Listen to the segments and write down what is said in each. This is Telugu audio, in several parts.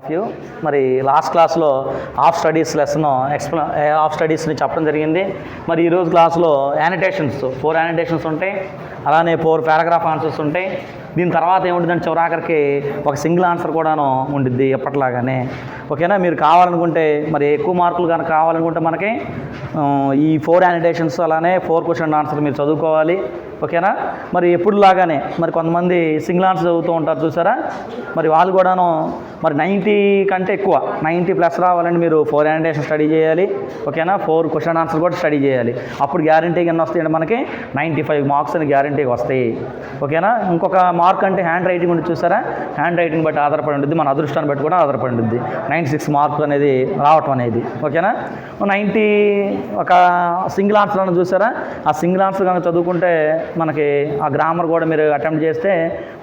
ఆఫ్ యూ మరి లాస్ట్ క్లాస్లో హాఫ్ స్టడీస్ లెసన్ హాఫ్ స్టడీస్ని చెప్పడం జరిగింది. మరి ఈరోజు క్లాస్లో యానిటేషన్స్ 4 యానిటేషన్స్ ఉంటాయి, అలానే 4 పారాగ్రాఫ్ ఆన్సర్స్ ఉంటాయి. దీని తర్వాత ఏముంటుందంటే చివరాఖరికి ఒక సింగిల్ ఆన్సర్ కూడాను ఉండిద్ది ఎప్పటిలాగానే. ఓకేనా? మీరు కావాలనుకుంటే మరి ఎక్కువ మార్కులు కనుక కావాలనుకుంటే మనకి ఈ 4 యానిటేషన్స్ అలానే 4 క్వశ్చన్ ఆన్సర్ మీరు చదువుకోవాలి. ఓకేనా? మరి ఎప్పుడులాగానే మరి కొంతమంది సింగిల్ ఆన్సర్ చదువుతూ ఉంటారు చూసారా, మరి వాళ్ళు కూడాను మరి 90 కంటే ఎక్కువ 90+ రావాలంటే మీరు 4 యానిటేషన్ స్టడీ చేయాలి. ఓకేనా? 4 క్వశ్చన్ ఆన్సర్ కూడా స్టడీ చేయాలి. అప్పుడు గ్యారంటీగా ఎన్ని వస్తాయంటే మనకి 95 మార్క్స్ అని గ్యారంటీగా వస్తాయి. ఓకేనా? ఇంకొక మార్క్ అంటే హ్యాండ్ రైటింగ్ ఉంటుంది చూసారా, హ్యాండ్ రైటింగ్ బట్టి ఆధారపడి ఉంటుంది, మన అదృష్టాన్ని బట్టి కూడా ఆధారపడి ఉంటుంది 96 మార్క్స్ అనేది రావటం అనేది. ఓకేనా? 90 ఒక సింగిల్ ఆన్సర్ అని చూసారా, ఆ సింగిల్ ఆన్సర్ కనుక చదువుకుంటే మనకి ఆ గ్రామర్ కూడా మీరు అటెంప్ట్ చేస్తే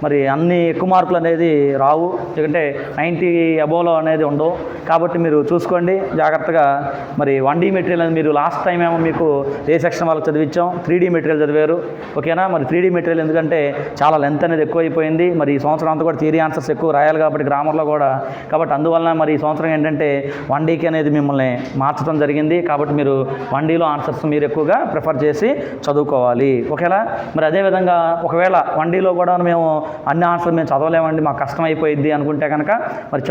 మరి అన్ని ఎక్కువ మార్కులు అనేది రావు, ఎందుకంటే 90 అబోవ్లో అనేది ఉండవు. కాబట్టి మీరు చూసుకోండి జాగ్రత్తగా. మరి 1D మెటీరియల్ అనేది మీరు లాస్ట్ టైం ఏమో మీకు ఏ సెక్షన్ వాళ్ళకి చదివించాం, 3D మెటీరియల్ చదివారు. ఓకేనా? మరి 3D మెటీరియల్ ఎందుకంటే చాలా లెంత్ అనేది ఎక్కువైపోయింది. మరి ఈ సంవత్సరం అంతా కూడా థియరీ ఆన్సర్స్ ఎక్కువ రాయాలి కాబట్టి గ్రామర్లో కూడా, కాబట్టి అందువలన మరి ఈ సంవత్సరం ఏంటంటే 1Dకి అనేది మిమ్మల్ని మార్చడం జరిగింది. కాబట్టి మీరు 1Dలో ఆన్సర్స్ మీరు ఎక్కువగా ప్రిఫర్ చేసి చదువుకోవాలి. ఓకేనా? మరి అదేవిధంగా ఒకవేళ 1Dలో కూడా మేము అన్ని ఆన్సర్లు మేము చదవలేమండి, మాకు కష్టం అయిపోయింది అనుకుంటే కనుక మరి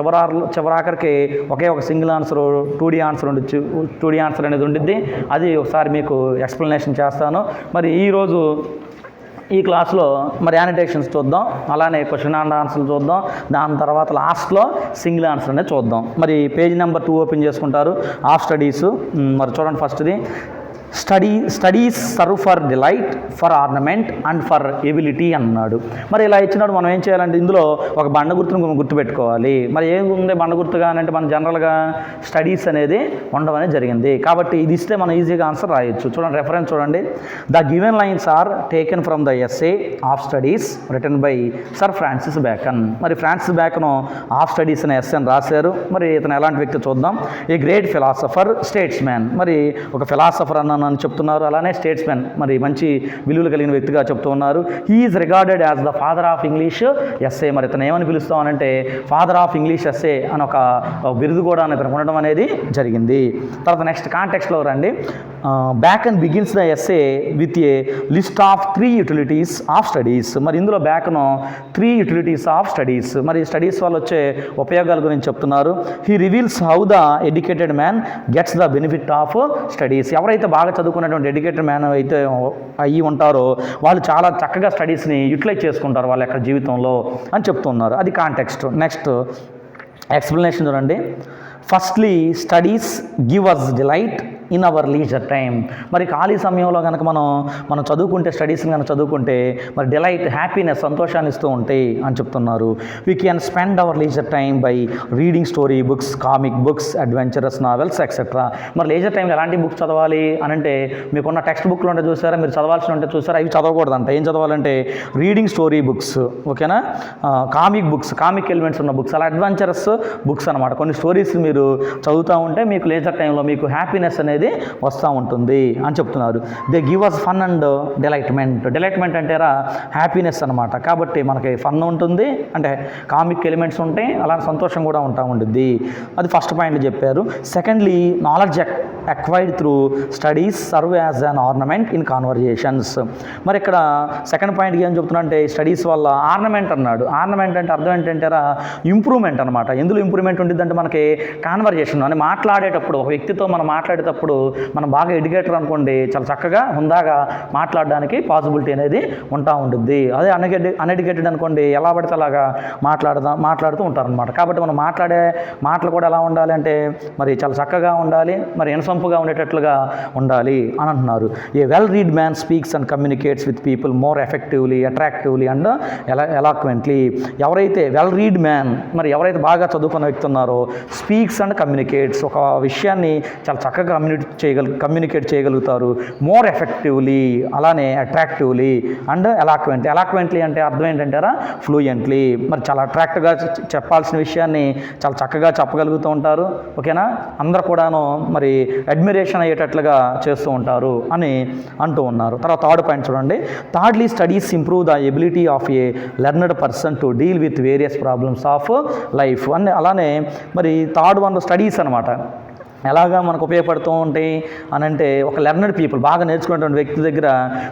చివరాఖరికి ఒకే ఒక సింగిల్ ఆన్సర్ 2D ఆన్సర్ ఉండొచ్చు, 2D ఆన్సర్ అనేది ఉండిద్ది. అది ఒకసారి మీకు ఎక్స్ప్లెనేషన్ చేస్తాను. మరి ఈరోజు ఈ క్లాస్లో మరి యానిటేషన్స్ చూద్దాం, అలానే క్వశ్చన్ అండ్ ఆన్సర్లు చూద్దాం. దాని తర్వాత లాస్ట్లో సింగిల్ ఆన్సర్ అనేది చూద్దాం. మరి పేజ్ నెంబర్ 2 ఓపెన్ చేసుకుంటారు, హాఫ్ స్టడీస్. మరి చూడండి, ఫస్ట్ది studies serve for delight, for ornament and for ability అన్నాడు. మరి ఇలా ఇచ్చినప్పుడు మనం ఏం చేయాలంటే ఇందులో ఒక బండ గుర్తును గుర్తుపెట్టుకోవాలి. మరి ఏం ఉంది బండ గుర్తుగా అంటే మనం జనరల్గా స్టడీస్ అనేది ఉండవనే జరిగింది, కాబట్టి ఇది ఇస్తే మనం ఈజీగా ఆన్సర్ రాయొచ్చు. చూడండి, రెఫరెన్స్ చూడండి. The given lines are taken from the essay of studies written by sir Francis Bacon. మరి ఫ్రాన్సిస్ బ్యాకన్ ఆఫ్ స్టడీస్ అనే ఎస్సేని రాశారు. మరి ఇతను ఎలాంటి వ్యక్తి చూద్దాం. A great philosopher, statesman. మరి ఒక ఫిలాసఫర్ అని చెప్తున్నారు, అలానే స్టేట్స్మెన్, మరి మంచి విలువలు కలిగిన వ్యక్తిగా చెప్తూ ఉన్నారు. He is regarded as the father of English essay. మరి ఇతను ఏమని పిలుస్తామనంటే ఫాదర్ ఆఫ్ ఇంగ్లీష్ ఎస్ఏ అని ఒక బిరుదు కూడా ఇతను ఉండడం అనేది జరిగింది. తర్వాత నెక్స్ట్ కాంటెక్స్ట్లో రండి. Bacon begins the essay with a list of 3 utilities of studies. మరి ఇందులో బ్యాకన్ 3 యూటిలిటీస్ ఆఫ్ స్టడీస్, మరి స్టడీస్ వల్ల వచ్చే ఉపయోగాల గురించి చెప్తున్నారు. He reveals how the educated man gets the benefit of studies. ఎవరైతే బాగా చదువుకున్నటువంటి ఎడ్యుకేటెడ్ మ్యాన్ అయితే అయ్యి ఉంటారో వాళ్ళు చాలా చక్కగా స్టడీస్ని యూటిలైజ్ చేసుకుంటారు వాళ్ళ యొక్క జీవితంలో అని చెప్తున్నారు. అది కాంటెక్స్ట్. నెక్స్ట్ ఎక్స్ప్లెనేషన్ చూడండి. Firstly studies give us delight in our leisure time. మరి ఖాళీ సమయంలో కనుక మనం చదువుకుంటే, స్టడీస్ని కనుక చదువుకుంటే మరి డిలైట్, హ్యాపీనెస్, సంతోషాన్ని ఇస్తూ ఉంటాయి అని చెప్తున్నారు. We can spend our leisure time by reading story books, comic books, adventurous novels etcetera. మరి లీజర్ టైంలో ఎలాంటి బుక్స్ చదవాలి అని అంటే మీకున్న టెక్స్ట్ బుక్లు ఉంటే చూసారా, మీరు చదవాల్సి ఉంటే చూసారా, అవి చదవకూడదంట. ఏం చదవాలంటే రీడింగ్ స్టోరీ బుక్స్, ఓకేనా, కామిక్ బుక్స్, కామిక్ ఎలిమెంట్స్ ఉన్న బుక్స్, అలా అడ్వెంచరస్ బుక్స్ అనమాట. కొన్ని స్టోరీస్ మీరు చదువుతూ ఉంటే మీకు లేజర్ టైంలో మీకు హ్యాపీనెస్ అనేది వస్తూ ఉంటుంది అని చెప్తున్నారు. They give us fun and delightment. Delightment అంటే హ్యాపీనెస్ అనమాట. కాబట్టి మనకి ఫన్ ఉంటుంది, అంటే కామిక్ ఎలిమెంట్స్ ఉంటాయి, అలా సంతోషం కూడా ఉంటుంది. అది ఫస్ట్ పాయింట్ చెప్పారు. Secondly knowledge acquired through studies serve as an ornament in conversations. మరి ఇక్కడ సెకండ్ పాయింట్కి ఏం చెప్తున్నా అంటే స్టడీస్ వల్ల ఆర్నమెంట్ అన్నాడు. ఆర్నమెంట్ అంటే అర్థం ఏంటంటారా, ఇంప్రూవ్మెంట్ అనమాట. ఎందులో ఇంప్రూవ్మెంట్ ఉంటుంది అంటే మనకి కాన్వర్జేషన్ అని మాట్లాడేటప్పుడు, ఒక వ్యక్తితో మనం మాట్లాడేటప్పుడు మనం బాగా ఎడ్యుకేటర్ అనుకోండి, చాలా చక్కగా హుందాగా మాట్లాడడానికి పాసిబిలిటీ అనేది ఉంటుంది. అదే అన్ఎడ్యుకేటెడ్ అనుకోండి, ఎలా పడితే అలాగా మాట్లాడుతూ ఉంటారనమాట. కాబట్టి మనం మాట్లాడే మాటలు కూడా ఎలా ఉండాలి అంటే మరి చాలా చక్కగా ఉండాలి, మరి ఇనసొంపుగా ఉండేటట్లుగా ఉండాలి అని అంటున్నారు. A well read man speaks and communicates with people more effectively, attractively and eloquently. ఎవరైతే వెల్ రీడ్ మ్యాన్, మరి ఎవరైతే బాగా చదువుకున్న వ్యక్తి ఉన్నారో, స్పీక్స్ అండ్ కమ్యూనికేట్స్, ఒక విషయాన్ని చాలా చక్కగా కమ్యూనికేట్ చేయగలుగుతారు. మోర్ ఎఫెక్టివ్లీ, అలానే అట్రాక్టివ్లీ అండ్ ఎలాక్వెంట్లీ అంటే అర్థం ఏంటంటారా, ఫ్లూయెంట్లీ. మరి చాలా అట్రాక్ట్గా చెప్పాల్సిన విషయాన్ని చాలా చక్కగా చెప్పగలుగుతూ ఉంటారు. ఓకేనా? అందరు కూడాను మరి అడ్మిరేషన్ అయ్యేటట్లుగా చేస్తూ ఉంటారు అని అంటూ ఉన్నారు. తర్వాత థర్డ్ పాయింట్ చూడండి, thirdly studies improve the ability of A learned person to deal with various problems of life అని. అలానే మరి థర్డ్ వన్ స్టడీస్ అనమాట ఎలాగా మనకు ఉపయోగపడుతూ ఉంటాయి అని అంటే, ఒక లెర్నడ్ పీపుల్ బాగా నేర్చుకున్నటువంటి వ్యక్తి దగ్గర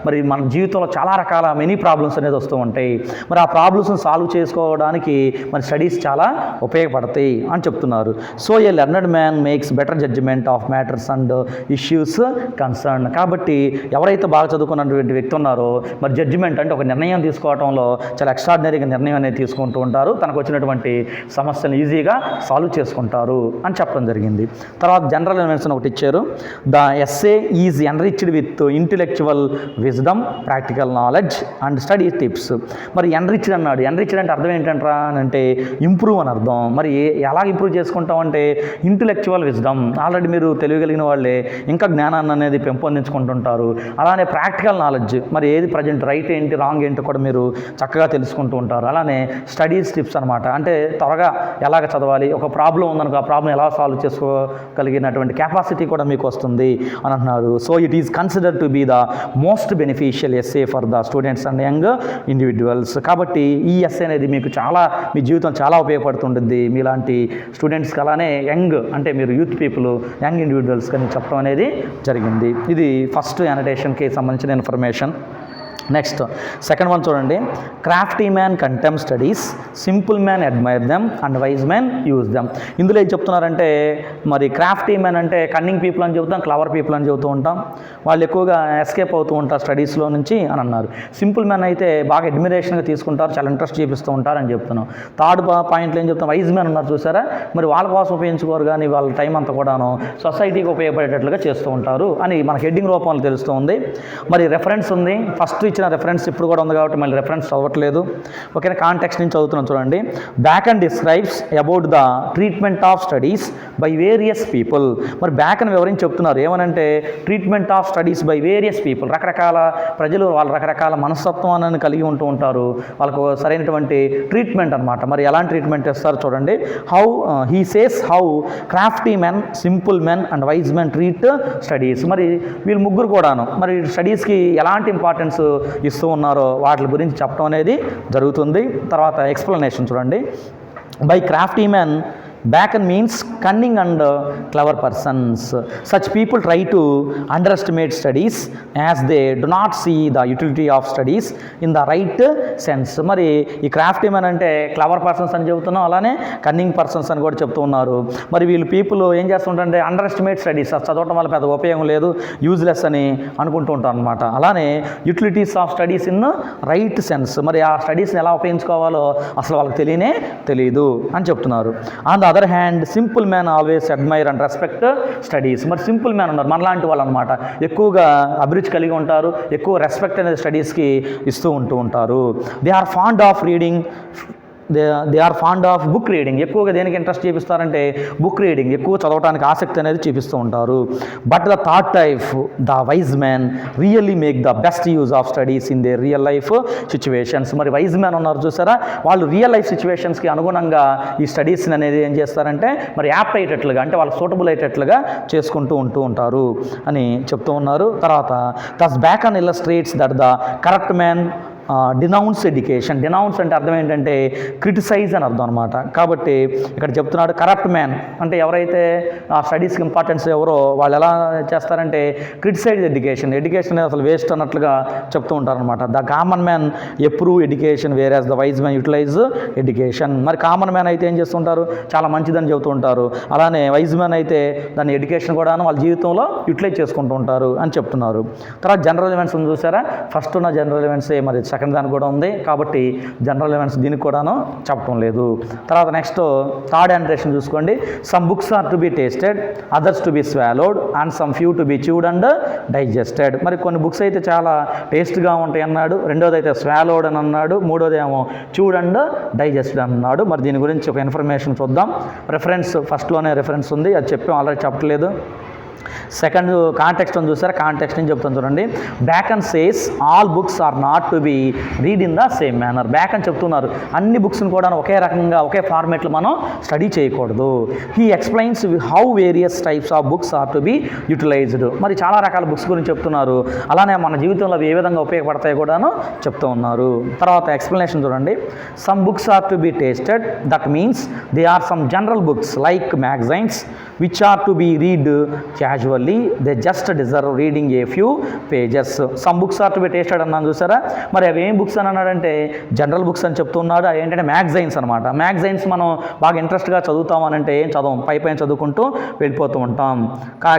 మరి మన జీవితంలో చాలా రకాల మెనీ ప్రాబ్లమ్స్ అనేది వస్తూ ఉంటాయి. మరి ఆ ప్రాబ్లమ్స్ని సాల్వ్ చేసుకోవడానికి మరి స్టడీస్ చాలా ఉపయోగపడతాయి అని చెప్తున్నారు. So a learned man makes better judgement of matters and issues concern. కాబట్టి ఎవరైతే బాగా చదువుకున్నటువంటి వ్యక్తి ఉన్నారో మరి జడ్జిమెంట్ అంటే ఒక నిర్ణయం తీసుకోవడంలో చాలా ఎక్స్ట్రాడినరీగా నిర్ణయం అనేది తీసుకుంటూ ఉంటారు, తనకు వచ్చినటువంటి సమస్యను ఈజీగా సాల్వ్ చేసుకుంటారు అని చెప్పడం జరిగింది. తర్వాత జనరల్ ఎలిమెంట్స్ ఒకటి ఇచ్చారు. The essay is enriched with intellectual wisdom, practical knowledge and study tips. మరి ఎన్రిచ్డ్ అన్నాడు, ఎన్రిచ్డ్ అంటే అర్థం ఏంటంటారా అని అంటే ఇంప్రూవ్ అని అర్థం. మరి ఎలా ఇంప్రూవ్ చేసుకుంటాం అంటే ఇంటెలెక్చువల్ విజ్డమ్, ఆల్రెడీ మీరు తెలియగలిగిన వాళ్ళే ఇంకా జ్ఞానాన్ని అనేది పెంపొందించుకుంటుంటారు. అలానే ప్రాక్టికల్ నాలెడ్జ్, మరి ఏది ప్రజెంట్ రైట్ ఏంటి రాంగ్ ఏంటి కూడా మీరు చక్కగా తెలుసుకుంటూ ఉంటారు. అలానే స్టడీస్ టిప్స్ అనమాట, అంటే త్వరగా ఎలాగ చదవాలి, ఒక ప్రాబ్లం ఉందనుకో ఆ ప్రాబ్లం ఎలా సాల్వ్ చేసుకోగలిగినటువంటి కెపాసిటీ కూడా మీకు వస్తుంది అని అంటున్నారు. So it is considered to be the most beneficial essay for the students and young individuals. కాబట్టి ఈ ఎస్సే అనేది మీకు చాలా మీ జీవితం చాలా ఉపయోగపడుతుంటుంది మీలాంటి స్టూడెంట్స్కి. అలానే యంగ్ అంటే మీరు యూత్ పీపుల్, యంగ్ ఇండివిజువల్స్కి అని చెప్పడం అనేది జరిగింది. ఇది ఫస్ట్ యానిటేషన్కి సంబంధించిన ఇన్ఫర్మేషన్. నెక్స్ట్ సెకండ్ వన్ చూడండి, crafty man contemn studies, simple man admire them and wise man use them. ఇందులో ఏం చెప్తున్నారంటే మరి క్రాఫ్టీ మ్యాన్ అంటే కన్నింగ్ పీపుల్ అని చెబుతాం, క్లవర్ పీపుల్ అని చెబుతూ ఉంటాం, వాళ్ళు ఎక్కువగా ఎస్కేప్ అవుతూ ఉంటారు స్టడీస్లో నుంచి అని అన్నారు. సింపుల్ మ్యాన్ అయితే బాగా అడ్మిరేషన్గా తీసుకుంటారు, చాలా ఇంట్రెస్ట్ చూపిస్తూ ఉంటారు అని చెప్తున్నాం. థర్డ్ పాయింట్లో ఏం చెప్తాం, వైజ్ మ్యాన్ ఉన్నారు చూసారా, మరి వాళ్ళ కోసం ఉపయోగించుకోరు కానీ వాళ్ళ టైం అంతా కూడాను సొసైటీకి ఉపయోగపడేటట్లుగా చేస్తూ ఉంటారు అని మనకి హెడ్డింగ్ రూపంలో తెలుస్తూ ఉంది. మరి రెఫరెన్స్ ఉంది, ఫస్ట్ ఇచ్చిన రెఫరెన్స్ ఇప్పుడు కూడా ఉంది కాబట్టి మళ్ళీ రెఫరెన్స్ చదవట్లేదు. ఓకేనా, కాంటెక్స్ట్ నుంచి చదువుతున్నాం చూడండి. Back and describes about the treatment of studies by various people. మరి బ్యాక్ అని వివరించి చెప్తున్నారు, ఏమనంటే treatment of studies by various people, రకరకాల ప్రజలు వాళ్ళ రకరకాల మనస్తత్వాన్ని కలిగి ఉంటూ ఉంటారు, వాళ్ళకు సరైనటువంటి ట్రీట్మెంట్ అనమాట. మరి ఎలాంటి ట్రీట్మెంట్ ఇస్తారు చూడండి. How he says how Crafty men, simple men and wise men treat studies. మరి వీళ్ళు ముగ్గురు కూడాను మరి స్టడీస్కి ఎలాంటి ఇంపార్టెన్స్ ఇస్తూ ఉన్నారో వాటి గురించి చెప్పడం అనేది జరుగుతుంది. తర్వాత ఎక్స్ప్లెనేషన్ చూడండి. By Crafty men, Bacon means cunning and clever persons. Such people try to underestimate studies as they do not see the utility of studies in the right sense. మరి ఈ క్రాఫ్టీ మ్యాన్ అంటే క్లవర్ పర్సన్స్ అని చెబుతున్నాం, అలానే కన్నింగ్ పర్సన్స్ అని కూడా చెప్తూ ఉన్నారు. మరి వీళ్ళు పీపుల్ ఏం చేస్తుంటారంటే అండర్ ఎస్టిమేట్ స్టడీస్, చదవటం వల్ల పెద్ద ఉపయోగం లేదు, యూజ్లెస్ అని అనుకుంటూ ఉంటారు అనమాట. అలానే utilities of studies in right sense, మరి ఆ స్టడీస్ని ఎలా ఉపయోగించుకోవాలో అసలు వాళ్ళకి తెలియదు అని చెప్తున్నారు. On the other hand simple man always admire and respect studies. మరి సింపుల్ మ్యాన్ ఉన్నారు మనలాంటి వాళ్ళు అనమాట, ఎక్కువగా అభిరుచి కలిగి ఉంటారు, ఎక్కువ రెస్పెక్ట్ అనేది స్టడీస్కి ఇస్తూ ఉంటారు. They are fond of reading, they are fond of book reading. ఎక్కువగా దేనికి ఇంట్రెస్ట్ చూపిస్తారంటే బుక్ రీడింగ్, ఎక్కువ చదవడానికి ఆసక్తి అనేది చూపిస్తూ ఉంటారు. But the third type, the wise man really make the best use of studies in they real life situations. మరి వైజ్ మ్యాన్ ఉన్నారు చూసారా, వాళ్ళు రియల్ లైఫ్ సిచ్యువేషన్స్కి అనుగుణంగా ఈ స్టడీస్ని అనేది ఏం చేస్తారంటే మరి యాప్ట్ అయ్యేటట్లుగా, అంటే వాళ్ళకి సూటబుల్ అయ్యేటట్లుగా చేసుకుంటూ ఉంటారు అని చెప్తూ ఉన్నారు. తర్వాత దస్ Bacon illustrates that the corrupt man denounce education. Denounce అంటే అర్థం ఏంటంటే క్రిటిసైజ్ అని అర్థం అనమాట. కాబట్టి ఇక్కడ చెప్తున్నాడు కరప్ట్ మ్యాన్ అంటే ఎవరైతే ఆ స్టడీస్కి ఇంపార్టెన్స్ ఎవరో వాళ్ళు ఎలా చేస్తారంటే క్రిటిసైజ్ ఎడ్యుకేషన్ అనేది అసలు వేస్ట్ అన్నట్లుగా చెప్తూ ఉంటారనమాట. The common man approve education whereas the wise man utilise education. మరి కామన్ మ్యాన్ అయితే ఏం చేస్తుంటారు, చాలా మంచిదని చెబుతూ ఉంటారు, అలానే వైజ్ మ్యాన్ అయితే దాని ఎడ్యుకేషన్ కూడా వాళ్ళ జీవితంలో యూటిలైజ్ చేసుకుంటూ ఉంటారు అని చెప్తున్నారు. తర్వాత జనరల్ ఈవెంట్స్ చూసారా, ఫస్ట్ ఉన్న జనరల్ ఈవెంట్సే మరి సెకండ్ దానికి కూడా ఉంది కాబట్టి జనరల్ ఈవెంట్స్ దీనికి కూడాను చెప్పడం లేదు. తర్వాత నెక్స్ట్ థర్డ్ యానిటేషన్ చూసుకోండి. Some books are to be tasted, others to be swallowed and some few to be chewed and digested. మరి కొన్ని బుక్స్ అయితే చాలా టేస్ట్గా ఉంటాయి అన్నాడు, రెండోది అయితే స్వాలోడ్ అని అన్నాడు, మూడోది ఏమో చ్యూడ్ అండ్ డైజెస్టెడ్ అన్నాడు. మరి దీని గురించి ఒక ఇన్ఫర్మేషన్ చూద్దాం. రెఫరెన్స్ ఫస్ట్లోనే రెఫరెన్స్ ఉంది, అది చెప్పాం ఆల్రెడీ చెప్పట్లేదు. సెకండ్ కాంటెక్స్ట్ అని చూసారా, కాంటెక్స్ట్ అని చెప్తాను చూడండి. Bacon says all books are not to be read in the same manner. Bacon చెప్తున్నారు అన్ని బుక్స్ని కూడా ఒకే రకంగా ఒకే ఫార్మేట్లో మనం స్టడీ చేయకూడదు. He explains how various types of books are to be utilised. మరి చాలా రకాల బుక్స్ గురించి చెప్తున్నారు, అలానే మన జీవితంలో అవి ఏ విధంగా ఉపయోగపడతాయి కూడాను చెప్తూ ఉన్నారు. తర్వాత ఎక్స్ప్లెనేషన్ చూడండి. Some books are to be tasted, that means they are some general books like magazines which are to be read casually, they just deserve reading a few pages. Some books are to be tasted అన్నాను చూసారా. మరి అవి ఏం బుక్స్ అని అన్నాడంటే జనరల్ బుక్స్ అని చెప్తున్నాడు. అవి ఏంటంటే మ్యాగజైన్స్ అనమాట. మ్యాగజైన్స్ మనం బాగా ఇంట్రెస్ట్గా చదువుతామనంటే ఏం చదవం, పైన చదువుకుంటూ వెళ్ళిపోతూ ఉంటాం.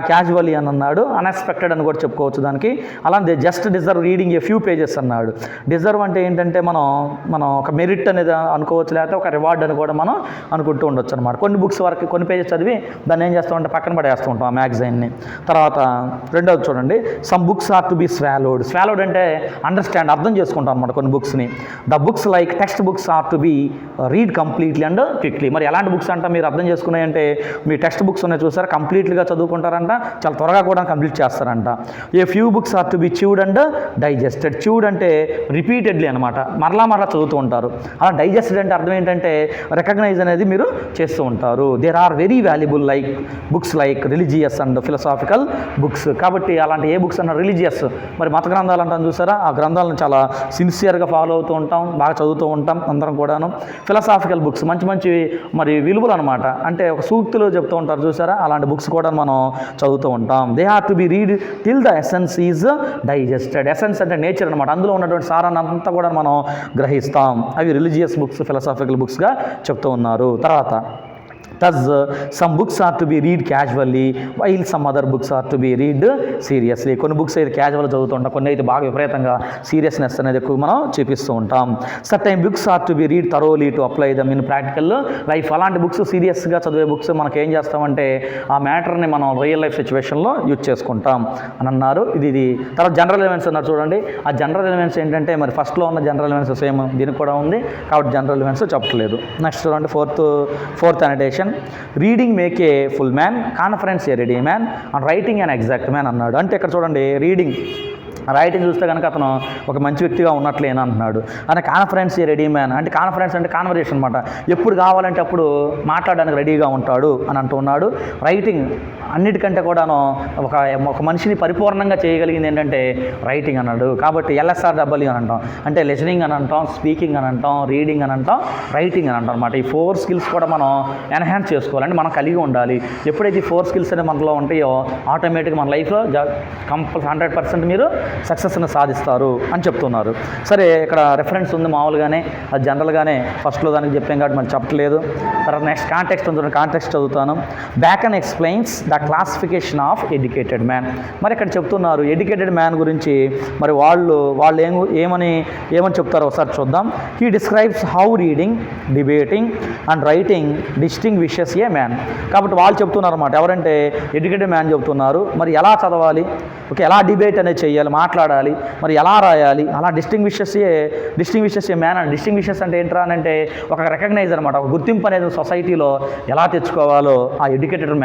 క్యాజువల్లీ అని అన్నాడు, అన్ఎక్స్పెక్టెడ్ అని కూడా చెప్పుకోవచ్చు దానికి. అలా they just deserve reading a few pages అన్నాడు. డిజర్వ్ అంటే ఏంటంటే మనం ఒక మెరిట్ అనేది అనుకోవచ్చు, లేకపోతే ఒక రివార్డ్ అని కూడా మనం అనుకుంటూ ఉండొచ్చు అనమాట. కొన్ని బుక్స్ వరకు కొన్ని పేజెస్ చదివి దాన్ని ఏం చేస్తామంటే పక్కన పడేస్తూ ఉంటాం ఆ మ్యాగజైన్ని. తర్వాత రెండవది చూడండి. Some books are to be swallowed. Swallowed అంటే అండర్స్టాండ్, అర్థం చేసుకుంటాం అనమాట కొన్ని బుక్స్ని. The books like text books are to be read completely and quickly. మరి ఎలాంటి బుక్స్ అంటే మీరు అర్థం చేసుకున్నాయంటే మీ టెక్స్ట్ బుక్స్ ఉన్నాయి చూసారా, కంప్లీట్గా చదువుకుంటారంట, చాలా త్వరగా కూడా కంప్లీట్ చేస్తారంట. A few books are to be chewed and digested. Chewed అంటే రిపీటెడ్లీ అనమాట, మరలా చదువుతూ ఉంటారు. అలా డైజెస్టెడ్ అంటే అర్థం ఏంటంటే రికగ్నైజ్ అనేది మీరు చేస్తూ ఉంటారు. There are very valuable like books like religious and philosophical books. కాబట్టి అలాంటి ఏ బుక్స్ అన్న రిలీజియస్, మరి మత గ్రంథాలు అంటాం చూసారా, ఆ గ్రంథాలను చాలా సిన్సియర్గా ఫాలో అవుతూ ఉంటాం, బాగా చదువుతూ ఉంటాం అందరం కూడాను. ఫిలసాఫికల్ బుక్స్ మంచి మంచి మరి విలువలు అనమాట, అంటే ఒక సూక్తులు చెప్తూ ఉంటారు చూసారా, అలాంటి బుక్స్ కూడా మనం చదువుతూ ఉంటాం. They have to be read till the essence is digested. Essence అంటే నేచర్ అనమాట, అందులో ఉన్నటువంటి సారాన్ని అంతా కూడా మనం గ్రహిస్తాం. అవి రిలీజియస్ బుక్స్, ఫిలసాఫికల్ బుక్స్గా చెప్తూ ఉన్నారు. తర్వాత thus some books are to be read casually while some other books are to be read seriously. కొన్ని బుక్స్ అయితే క్యాజువల్ చదువుతూ ఉంటాం, కొన్ని అయితే బాగా విపరీతంగా సీరియస్నెస్ అనేది ఎక్కువ మనం చూపిస్తూ ఉంటాం. Certain books are to be read thoroughly to apply them in practical life. అలాంటి బుక్స్ సీరియస్గా చదివే బుక్స్ మనకి ఏం చేస్తామంటే ఆ మ్యాటర్ని మనం రియల్ లైఫ్ సిచ్యువేషన్లో యూజ్ చేసుకుంటాం అని అన్నారు. ఇది తర్వాత జనరల్ ఎలిమెంట్స్ అన్నారు చూడండి. ఆ జనరల్ ఎలిమెంట్స్ ఏంటంటే మరి ఫస్ట్లో ఉన్న జనరల్ ఎలిమెంట్స్ సేమ్ దీనికి కూడా ఉంది, కాబట్టి జనరల్ ఎలిమెంట్స్ చెప్పట్లేదు. నెక్స్ట్ చూడండి fourth annotation. Reading make a full man, conference a ready man, and writing and exact man అన్నాడు. అంటే ఇక్కడ చూడండి రైటింగ్ చూస్తే కనుక అతను ఒక మంచి వ్యక్తిగా ఉన్నట్లేనా అంటున్నాడు. అని కాన్ఫరెన్స్ ఏ రెడీ మ్యాన్ అంటే కాన్ఫరెన్స్ అంటే కాన్వర్జేషన్ అనమాట, ఎప్పుడు కావాలంటే అప్పుడు మాట్లాడడానికి రెడీగా ఉంటాడు అని అంటూ ఉన్నాడు. రైటింగ్ అన్నిటికంటే కూడాను ఒక మనిషిని పరిపూర్ణంగా చేయగలిగింది ఏంటంటే రైటింగ్ అన్నాడు. కాబట్టి LSRW అని అంటాం, అంటే లిజనింగ్ అని అంటాం, స్పీకింగ్ అని అంటాం, రీడింగ్ అని అంటాం, రైటింగ్ అని అంటాం అనమాట. ఈ 4 స్కిల్స్ కూడా మనం ఎన్హాన్స్ చేసుకోవాలంటే మనం కలిగి ఉండాలి. ఎప్పుడైతే ఈ 4 స్కిల్స్ అనేవి మనలో ఉంటాయో ఆటోమేటిక్గా మన లైఫ్లో 100% మీరు సక్సెస్ని సాధిస్తారు అని చెప్తున్నారు. సరే, ఇక్కడ రెఫరెన్స్ ఉంది మామూలుగానే, అది జనరల్గానే ఫస్ట్లో దానికి చెప్పాం కాబట్టి మనం చెప్పట్లేదు. తర్వాత నెక్స్ట్ కాంటెక్స్ట్ ఉంది, కాంటెక్స్ట్ చదువుతాను. Bacon explains the classification of educated man. మరి ఇక్కడ చెప్తున్నారు ఎడ్యుకేటెడ్ మ్యాన్ గురించి. మరి వాళ్ళు ఏమని చెప్తారో ఒకసారి చూద్దాం. He describes how reading, debating and writing distinguishes a man. కాబట్టి వాళ్ళు చెప్తున్నారు అన్నమాట, ఎవరంటే ఎడ్యుకేటెడ్ మ్యాన్ చెప్తున్నారు. మరి ఎలా చదవాలి, ఎలా డిబేట్ అనేది చేయాలి, మాట్లాడాలి, మరి ఎలా రాయాలి, అలా distinguishes a man. And distinguishes అంటే ఏంట్రా అని అంటే ఒక రికగ్నైజ్ అనమాట, ఒక గుర్తింపు అనేది సొసైటీలో ఎలా తెచ్చుకోవాలో ఆ ఎడ్యుకేటెడ్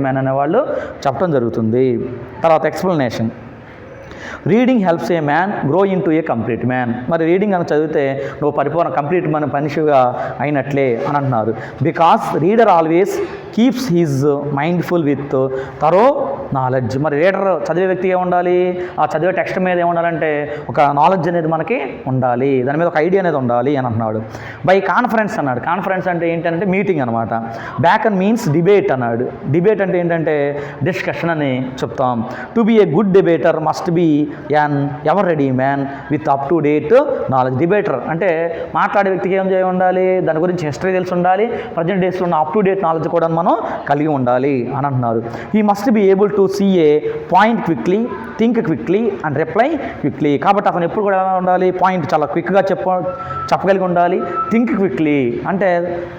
మ్యాన్ అనేవాళ్ళు చెప్పడం జరుగుతుంది. తర్వాత explanation. Reading helps a man grow in to A complete man. మరి రీడింగ్ అని చదివితే నువ్వు కంప్లీట్ మనిషిగా అయినట్లే అని అంటున్నారు. Because reader always keeps his mindful with thorough knowledge. మరి రీడర్ చదివే వ్యక్తి ఏముండాలి, ఆ చదివే టెక్స్ట్ మీద ఏముండాలంటే ఒక నాలెడ్జ్ అనేది మనకి ఉండాలి, దాని మీద ఒక ఐడియా అనేది ఉండాలి అని అంటున్నాడు. బై కాన్ఫరెన్స్ అన్నాడు. కాన్ఫరెన్స్ అంటే ఏంటంటే మీటింగ్ అనమాట. బ్యాకన్ మీన్స్ డిబేట్ అన్నాడు. డిబేట్ అంటే ఏంటంటే డిస్కషన్ అని చెప్తాం. To be a good debater must be an ever ready man with up to date knowledge. Debater అంటే మాట్లాడే వ్యక్తికి ఏం చేయ ఉండాలి, దాని గురించి హిస్టరీ తెలిసి ఉండాలి, ప్రజెంట్ డేస్లో ఉన్న అప్ టు డేట్ నాలెడ్జ్ కూడా మనం కలిగి ఉండాలి అని అంటున్నారు. He must be able to see a point quickly, think quickly and reply quickly. కాబట్టి అతను ఎప్పుడు కూడా ఎలా ఉండాలి, పాయింట్ చాలా క్విక్గా చెప్పగలిగి ఉండాలి. థింక్ క్విక్లీ అంటే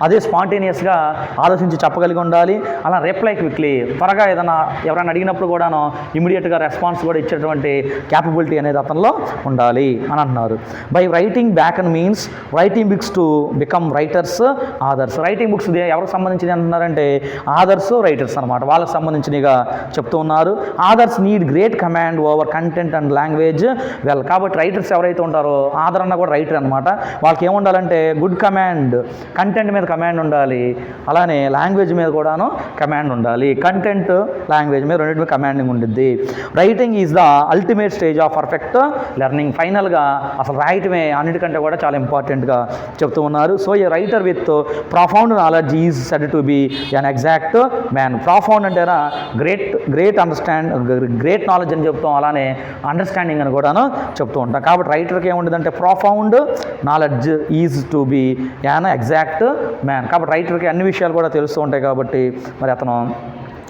అదే స్పాంటేనియస్గా ఆలోచించి చెప్పగలిగి ఉండాలి. అలా రిప్లై క్విక్లీ, త్వరగా ఏదైనా ఎవరైనా అడిగినప్పుడు కూడాను ఇమీడియట్గా రెస్పాన్స్ కూడా ఇచ్చేటువంటి క్యాపబిలిటీ అనేది అతనిలో ఉండాలి అని అంటున్నారు. By writing Bacon means writing books to become writers authors. Writing books ఎవరికి సంబంధించింది అంటున్నారంటే ఆదర్స్ రైటర్స్ అనమాట, వాళ్ళకి సంబంధించినవిగా చెప్తూ ఉన్నారు. Authors need great command over content and language well. కాబట్టి రైటర్స్ ఎవరైతే ఉంటారో, ఆదర్ అన్న కూడా రైటర్ అనమాట, వాళ్ళకి ఏముండాలంటే గుడ్ కమాండ్, కంటెంట్ మీద కమాండ్ ఉండాలి, అలానే లాంగ్వేజ్ మీద కూడాను కమాండ్ ఉండాలి. కంటెంట్ లాంగ్వేజ్ మీద రెండింటి మీద కమాండింగ్ ఉంటుంది. Writing is the ultimate stage of perfect learning. ఫైనల్గా అసలు రాయటమే అన్నిటికంటే కూడా చాలా ఇంపార్టెంట్గా చెప్తూ ఉన్నారు. So a writer with profound knowledge is said to be an exact man. Profound అంటేనా గ్రేట్ గ్రేట్ నాలెడ్జ్ అని చెప్తాం, అలానే అండర్స్టాండింగ్ అని కూడాను చెప్తూ ఉంటాం. కాబట్టి రైటర్కి ఏముంటుందంటే profound knowledge is to be an exact man. కాబట్టి రైటర్కి అన్ని విషయాలు కూడా తెలుస్తూ ఉంటాయి. కాబట్టి మరి అతను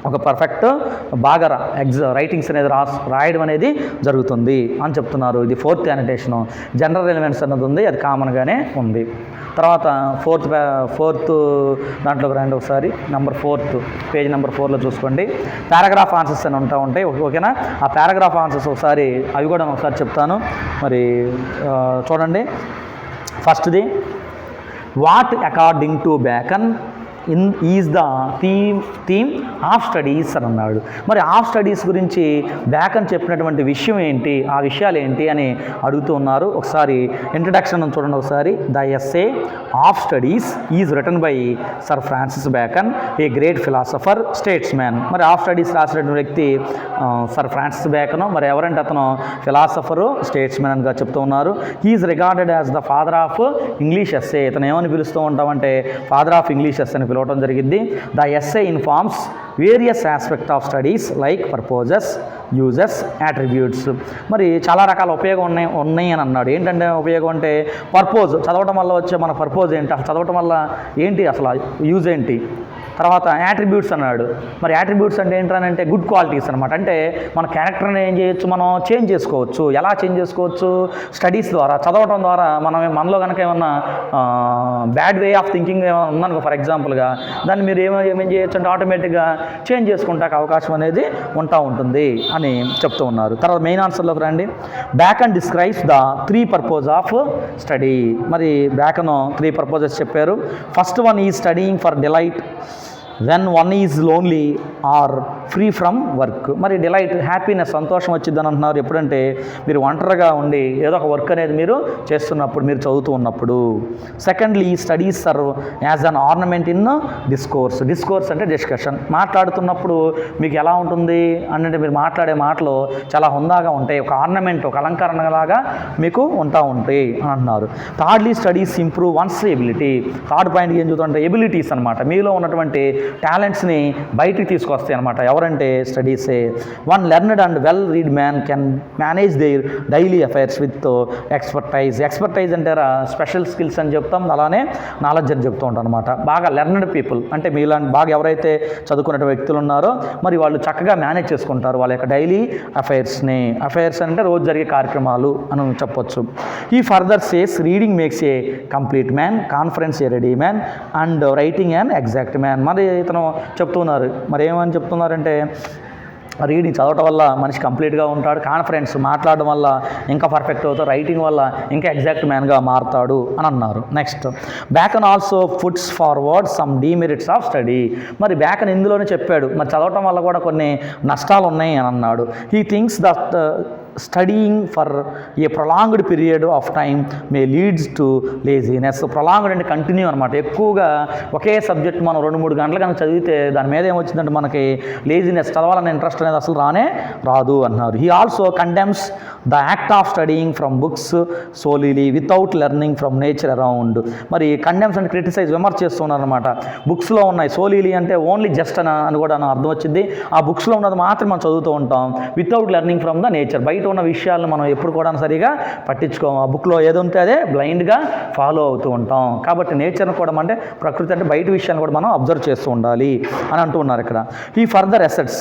ఒక పర్ఫెక్ట్ బాగా రైటింగ్స్ అనేది రాయడం అనేది జరుగుతుంది అని చెప్తున్నారు. ఇది 4th యానిటేషను. జనరల్ ఎలిమెంట్స్ అన్నది ఉంది, అది కామన్గానే ఉంది. తర్వాత ఫోర్త్ దాంట్లోకి రండి ఒకసారి. పేజ్ నెంబర్ 4లో చూసుకోండి. పారాగ్రాఫ్ ఆన్సర్స్ అని ఉంటాయి, ఓకేనా. ఆ పారాగ్రాఫ్ ఆన్సర్స్ ఒకసారి అవి కూడా ఒకసారి చెప్తాను. మరి చూడండి. ఫస్ట్ది, what according to Bacon is the theme of studies అని అన్నాడు. మరి ఆఫ్ స్టడీస్ గురించి బ్యాకన్ చెప్పినటువంటి విషయం ఏంటి, ఆ విషయాలు ఏంటి అని అడుగుతూ ఉన్నారు. ఒకసారి ఇంట్రడక్షన్ చూడండి ఒకసారి. The essay of studies is return by sir Francis Bacon, a great philosopher states man. మరి ఆఫ్ స్టడీస్ రాసినటువంటి వ్యక్తి సర్ ఫ్రాన్సిస్ బ్యాకన్. మరి ఎవరంటే అతను ఫిలాసఫరు, స్టేట్స్ మ్యాన్ గా చెప్తూ ఉన్నారు. He is regarded as the father of English essay. ఇతను ఏమని పిలుస్తూ ఉంటామంటే ఫాదర్ ఆఫ్ ఇంగ్లీష్ ఎస్సే అని పిలవడం జరిగింది. The essay informs various aspect of studies like purposes, uses, attributes. మరి చాలా రకాల ఉపయోగం ఉన్నాయి అని అన్నాడు. ఏంటంటే ఉపయోగం అంటే పర్పోజ్, చదవటం వల్ల వచ్చే మన పర్పోజ్ ఏంటి, అసలు చదవటం వల్ల ఏంటి, అసలు యూజ్ ఏంటి. తర్వాత యాట్రిబ్యూట్స్ అన్నాడు. మరి యాట్రిబ్యూట్స్ అంటే ఏంటంటే గుడ్ క్వాలిటీస్ అనమాట. అంటే మన క్యారెక్టర్ని ఏం చేయొచ్చు, మనం చేంజ్ చేసుకోవచ్చు. ఎలా చేంజ్ చేసుకోవచ్చు? స్టడీస్ ద్వారా, చదవటం ద్వారా. మనలో కనుక ఏమన్నా బ్యాడ్ వే ఆఫ్ థింకింగ్ ఏమైనా ఉందనుకో ఫర్ ఎగ్జాంపుల్గా, దాన్ని మీరు ఏమేం చేయొచ్చు అంటే ఆటోమేటిక్గా చేంజ్ చేసుకుంటాక అవకాశం అనేది ఉంటుంది అని చెప్తూ ఉన్నారు. తర్వాత మెయిన్ ఆన్సర్లోకి రండి. Bacon describes the 3 purpose of study. మరి బ్యాకన్ 3 పర్పసెస్ చెప్పారు. First one is studying for delight when one is lonely or free from work. మరి డిలైట్, హ్యాపీనెస్, సంతోషం వచ్చిందని అంటున్నారు. ఎప్పుడంటే మీరు ఒంటరిగా ఉండి ఏదో ఒక వర్క్ అనేది మీరు చేస్తున్నప్పుడు, మీరు చదువుతూ ఉన్నప్పుడు. Secondly, studies serve as an ornament in discourse. Discourse అంటే డిస్కషన్. మాట్లాడుతున్నప్పుడు మీకు ఎలా ఉంటుంది అంటే మీరు మాట్లాడే మాటలు చాలా హుందాగా ఉంటాయి, ఒక ఆర్నమెంట్, ఒక అలంకరణలాగా మీకు ఉంటాయి అని అంటున్నారు. Thirdly, studies improve once ability. Third point ఏం చూద్దామంటే ఎబిలిటీస్ అనమాట. మీలో ఉన్నటువంటి టాలెంట్స్ని బయటికి తీసుకొస్తాయి అనమాట. ఎవరంటే స్టడీసే. One learned and well read man can manage their daily affairs with expertise. Expertise అంటే స్పెషల్ స్కిల్స్ అని చెప్తాం, అలానే నాలెడ్జ్ అని చెప్తూ ఉంటాం అనమాట. బాగా లెర్నడ్ పీపుల్ అంటే మీలాంటి బాగా ఎవరైతే చదువుకున్న వ్యక్తులు ఉన్నారో మరి వాళ్ళు చక్కగా మేనేజ్ చేసుకుంటారు వాళ్ళ యొక్క డైలీ అఫైర్స్ని. అఫైర్స్ అంటే రోజు జరిగే కార్యక్రమాలు అని చెప్పొచ్చు. ఈ further says reading makes a complete man, conference a ready man and writing an exact man. మరి ఇతను చెప్తున్నారు. మరి ఏమని చెప్తున్నారంటే రీడింగ్ చదవటం వల్ల మనిషి కంప్లీట్గా ఉంటాడు, కాన్ఫిడెన్స్ మాట్లాడడం వల్ల ఇంకా పర్ఫెక్ట్ అవుతాడు, రైటింగ్ వల్ల ఇంకా ఎగ్జాక్ట్ మ్యాన్గా మారుతాడు అని అన్నారు. Next, Bacon also puts forward some demerits of study. మరి బ్యాకన్ ఇందులోనే చెప్పాడు మరి చదవటం వల్ల కూడా కొన్ని నష్టాలు ఉన్నాయి అని అన్నాడు. He thinks that studying for a prolonged period of time May leads to laziness. Prolonged అంటే కంటిన్యూ అనమాట. ఎక్కువగా ఒకే సబ్జెక్ట్ మనం 2-3 గంటలు కనుక చదివితే దాని మీద ఏమొచ్చిందంటే మనకి లేజీనెస్, చదవాలనే ఇంట్రెస్ట్ అనేది అసలు రాదు అన్నారు. He also condemns the act of studying from books solely without learning from nature around. మరి కండెమ్స్ అంటే క్రిటిసైజ్, విమర్శ చేస్తున్నారు అనమాట. బుక్స్లో ఉన్నాయి, సోలీలీ అంటే ఓన్లీ జస్ట్ అని కూడా అర్థం వచ్చింది. ఆ బుక్స్లో ఉన్నది మాత్రం మనం చదువుతూ ఉంటాం. Without learning from the nature, బయట బయట ఉన్న విషయాలను మనం ఎప్పుడు కూడా సరిగా పట్టించుకోము. ఆ బుక్లో ఏది ఉంటే అదే బ్లైండ్గా ఫాలో అవుతూ ఉంటాం. కాబట్టి నేచర్ని కూడా అంటే ప్రకృతి అంటే బయట విషయాన్ని కూడా మనం అబ్జర్వ్ చేస్తూ ఉండాలి అని అంటూ ఉన్నారు ఇక్కడ. ఈ ఫర్దర్ అసెట్స్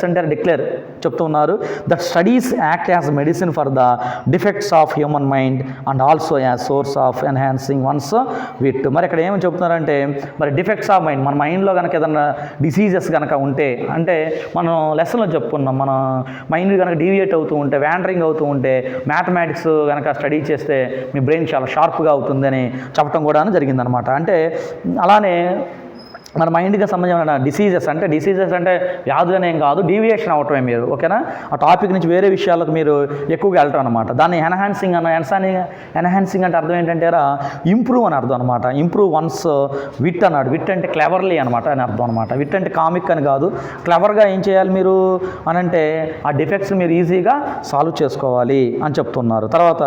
అంటే డిక్లేర్ చెప్తూ ఉన్నారు that studies act as medicine for the defects of human mind and also as source of enhancing one's wit. మరి ఇక్కడ ఏమని చెప్తున్నారంటే మరి డిఫెక్ట్స్ ఆఫ్ మైండ్, మన మైండ్లో కనుక ఏదన్నా డిసీజెస్ కనుక ఉంటే, అంటే మనం లెసన్లో చెప్పుకున్నాం, మన మైండ్ కనుక డీవియేట్ అవుతూ ఉంటే, వ్యాండరింగ్ అవుతూ ఉంటే, మ్యాథమెటిక్స్ కనుక స్టడీ చేస్తే మీ బ్రెయిన్ చాలా షార్ప్గా అవుతుందని చెప్పడం కూడా జరిగిందనమాట. అంటే అలానే మన మైండ్కి సంబంధించిన డిసీజెస్ అంటే వ్యాధులనేం కాదు, డీవియేషన్ అవటమే మీరు, ఓకేనా. ఆ టాపిక్ నుంచి వేరే విషయాలకు మీరు ఎక్కువగా వెళ్ళటం అనమాట. దాన్ని ఎన్హాన్సింగ్ అంటే అర్థం ఏంటంటే ఇంప్రూవ్ అని అర్థం అనమాట. ఇంప్రూవ్ వన్స్ విట్ అన్నాడు. విట్ అంటే క్లెవర్లీ అనమాట అని అర్థం అనమాట. విట్ అంటే కామిక్ అని కాదు, క్లెవర్గా ఏం చేయాలి మీరు అని అంటే ఆ డిఫెక్ట్స్ మీరు ఈజీగా సాల్వ్ చేసుకోవాలి అని చెప్తున్నారు. తర్వాత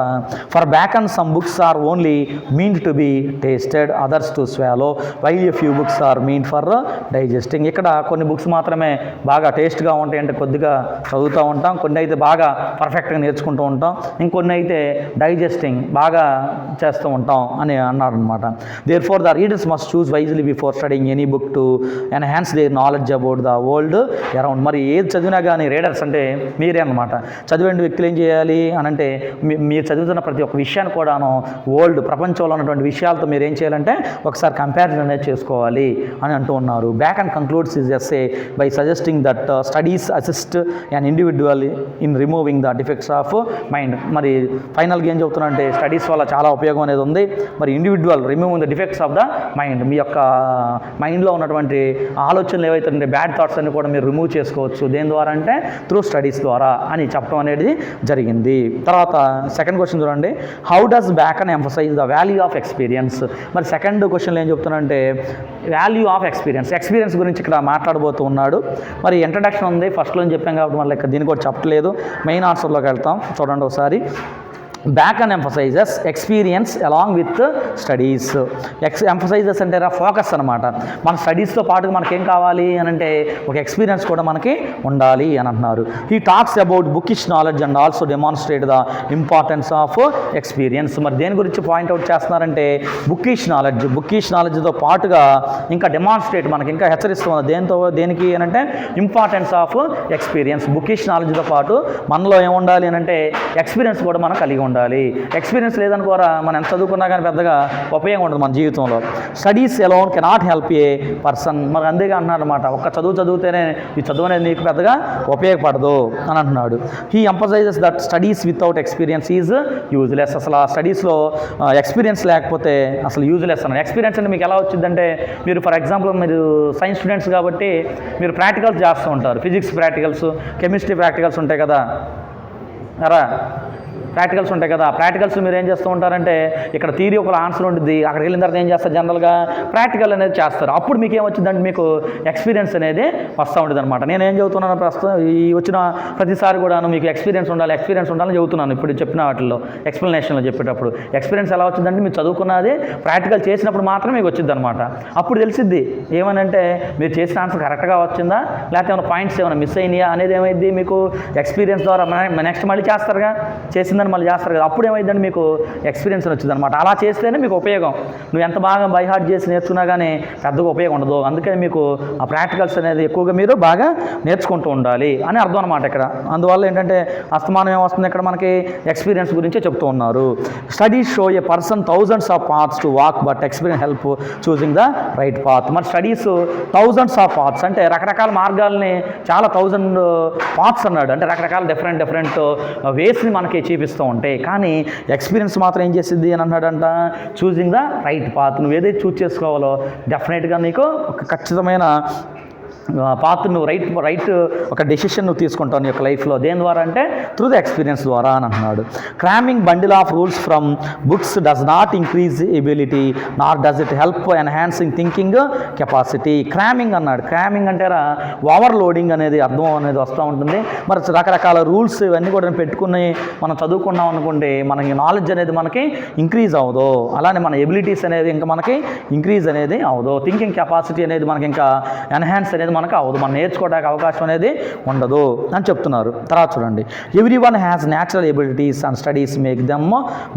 for Bacon some books are only meant to be tasted, others to swallow, while a few books are meant for digesting. ఇక్కడ కొన్ని బుక్స్ మాత్రమే బాగా టేస్ట్గా ఉంటాయి, అంటే కొద్దిగా చదువుతూ ఉంటాం, కొన్ని అయితే బాగా పర్ఫెక్ట్గా నేర్చుకుంటూ ఉంటాం, ఇంకొన్ని అయితే డైజెస్టింగ్ బాగా చేస్తూ ఉంటాం అని అన్నాడు అనమాట. Therefore the readers must choose wisely before studying any book to enhance their knowledge about the world around. మరి ఏది చదివినా కానీ రీడర్స్ అంటే మీరే అనమాట. చదివేంటి వ్యక్తులు ఏం చేయాలి అని అంటే మీరు చదువుతున్న ప్రతి ఒక్క విషయాన్ని కూడాను వరల్డ్, ప్రపంచంలో ఉన్నటువంటి విషయాలతో మీరు ఏం చేయాలంటే ఒకసారి కంపారిజన్ అనేది చేసుకోవాలి అని అంటూ ఉన్నారు. Back and concludes his essay by suggesting that studies assist and individual in removing the defects of mind. మరి ఫైనల్గా ఏం చెప్తున్నారంటే స్టడీస్ వల్ల చాలా ఉపయోగం అనేది ఉంది. మరి individual removing the defects of the mind, మీ యొక్క మైండ్లో ఉన్నటువంటి ఆలోచనలు ఏవైతే ఉంటే బ్యాడ్ థాట్స్ అన్ని కూడా మీరు రిమూవ్ చేసుకోవచ్చు. దేని ద్వారా అంటే త్రూ స్టడీస్ ద్వారా అని చెప్పడం అనేది జరిగింది. తర్వాత సెకండ్ క్వశ్చన్ చూడండి, how does Bacon emphasise the value of experience. మరి సెకండ్ క్వశ్చన్లో ఏం చెప్తున్నానంటే వాల్యూ ఆఫ్ ఎక్స్పీరియన్స్ గురించి ఇక్కడ మాట్లాడబోతూ ఉన్నాడు. మరి ఇంట్రడక్షన్ ఉంది, ఫస్ట్లో చెప్పాం కాబట్టి మళ్ళీ ఇక్కడ దీన్ని కూడా చెప్పట్లేదు, మెయిన్ ఆన్సర్లోకి వెళ్తాం. చూడండి ఒకసారి. Bacon emphasises experience along with studies. Emphasises అంటే ఫోకస్ అనమాట. మన స్టడీస్తో పాటుగా మనకేం కావాలి అని అంటే ఒక ఎక్స్పీరియన్స్ కూడా మనకి ఉండాలి అని అంటున్నారు. He talks about bookish knowledge and also demonstrate the importance of experience. మరి దేని గురించి పాయింట్అవుట్ చేస్తున్నారంటే బుకిష్ నాలెడ్జ్తో పాటుగా ఇంకా డెమాన్స్ట్రేట్, మనకి ఇంకా హెచ్చరిస్తుంది దేనికి అని అంటే ఇంపార్టెన్స్ ఆఫ్ ఎక్స్పీరియన్స్. బుకిష్ నాలెడ్జ్తో పాటు మనలో ఏముండాలి అని అంటే ఎక్స్పీరియన్స్ కూడా మనం కలిగి ఉండాలి. ఎక్స్పీరియన్స్ లేదనుకోరా మనం ఎంత చదువుకున్నా కానీ పెద్దగా ఉపయోగం ఉండదు మన జీవితంలో. స్టడీస్ ఎలోన్ కెనాట్ హెల్ప్ ఏ పర్సన్. మరి అందుకే అంటున్నాడు అనమాట, ఒక్క చదివితేనే ఈ చదువు అనేది నీకు పెద్దగా ఉపయోగపడదు అని అంటున్నాడు. He emphasises that studies without experience is useless. అసలు ఆ స్టడీస్లో ఎక్స్పీరియన్స్ లేకపోతే అసలు యూజ్లెస్ అన్నాడు. ఎక్స్పీరియన్స్ అంటే మీకు ఎలా వచ్చిందంటే, మీరు ఫర్ ఎగ్జాంపుల్ మీరు సైన్స్ స్టూడెంట్స్ కాబట్టి మీరు ప్రాక్టికల్స్ చేస్తూ ఉంటారు. ఫిజిక్స్ ప్రాక్టికల్స్, కెమిస్ట్రీ ప్రాక్టికల్స్ ఉంటాయి కదా, ప్రాక్టికల్స్ ఉంటాయి కదా. ప్రాక్టికల్స్ మీరు ఏం చేస్తూ ఉంటారంటే ఇక్కడ థియరీ ఒక ఆన్సర్ ఉంటుంది, అక్కడికి వెళ్ళిన తర్వాత ఏం చేస్తారు, జనరల్గా ప్రాక్టికల్ అనేది చేస్తారు. అప్పుడు మీకు ఏమొచ్చిందంటే మీకు ఎక్స్పీరియన్స్ అనేది వస్తూ ఉంటుంది అనమాట. నేను ఏం చెబుతున్నాను ప్రస్తుతం ఈ వచ్చిన ప్రతిసారి కూడాను మీకు ఎక్స్పీరియన్స్ ఉండాలని చెబుతున్నాను. ఇప్పుడు చెప్పిన వాటిల్లో ఎక్స్ప్లెనేషన్లో చెప్పేటప్పుడు ఎక్స్పీరియన్స్ ఎలా వచ్చిందంటే మీరు చదువుకున్నది ప్రాక్టికల్ చేసినప్పుడు మాత్రం మీకు వచ్చింది అనమాట. అప్పుడు తెలిసిద్ది ఏమనంటే మీరు చేసిన ఆన్సర్ కరెక్ట్గా వచ్చిందా లేకపోతే ఏమైనా పాయింట్స్ ఏమైనా మిస్ అయినాయా అనేది ఏమైంది మీకు ఎక్స్పీరియన్స్ ద్వారా. నెక్స్ట్ మళ్ళీ చేస్తారుగా, చేసిందని మళ్ళీ చేస్తారు కదా, అప్పుడు ఏమైందంటే మీకు ఎక్స్పీరియన్స్ వచ్చింది అనమాట. అలా చేస్తేనే మీకు ఉపయోగం. నువ్వు ఎంత బాగా బై హార్ట్ చేసి నేర్చుకున్నా కానీ పెద్దగా ఉపయోగం ఉండదు. అందుకని మీకు ఆ ప్రాక్టికల్స్ అనేది ఎక్కువగా మీరు బాగా నేర్చుకుంటూ ఉండాలి అని అర్థం అనమాట ఇక్కడ. అందువల్ల ఏంటంటే అస్తమానం ఏమొస్తుంది ఇక్కడ మనకి ఎక్స్పీరియన్స్ గురించే చెప్తూ ఉన్నారు. Studies show A person thousands of paths to walk but experience help choosing the right path. మరి స్టడీస్ థౌజండ్స్ ఆఫ్ పాత్స్ అంటే రకరకాల మార్గాల్ని, చాలా 1000 పాత్స్ అన్నాడు, అంటే రకరకాల డిఫరెంట్ వేస్ని మనకి చూపిస్తూ ఉంటాయి. కానీ ఎక్స్పీరియన్స్ మాత్రం ఏం చేసింది అని అన్నాడంట, చూసింగ్ ద రైట్ పాత్. నువ్వు ఏదైతే చూస్ చేసుకోవాలో డెఫినెట్గా నీకు ఒక ఖచ్చితమైన పాత్ నువ్వు రైట్ ఒక డెసిషన్ నువ్వు తీసుకుంటావు నీ యొక్క లైఫ్లో. దేని ద్వారా అంటే త్రూ ద ఎక్స్పీరియన్స్ ద్వారా అని అంటున్నాడు. Cramming bundle of rules from books does not increase ability nor does it help enhancing thinking capacity. Cramming అన్నాడు. క్రామింగ్ అంటే ఓవర్లోడింగ్ అనేది అర్థం అనేది వస్తూ ఉంటుంది. మరి రకరకాల రూల్స్ ఇవన్నీ కూడా పెట్టుకుని మనం చదువుకున్నాం అనుకోండి, మనకి నాలెడ్జ్ అనేది మనకి ఇంక్రీజ్ అవ్వదు. అలానే మన ఎబిలిటీస్ అనేది ఇంకా మనకి ఇంక్రీజ్ అనేది అవ్వదు. థింకింగ్ కెపాసిటీ అనేది మనకి ఇంకా ఎన్హాన్స్ అనేది మనకు అవ్వదు, మనం నేర్చుకోవడానికి అవకాశం అనేది ఉండదు అని చెప్తున్నారు. తర్వాత చూడండి, every one has natural abilities and studies make them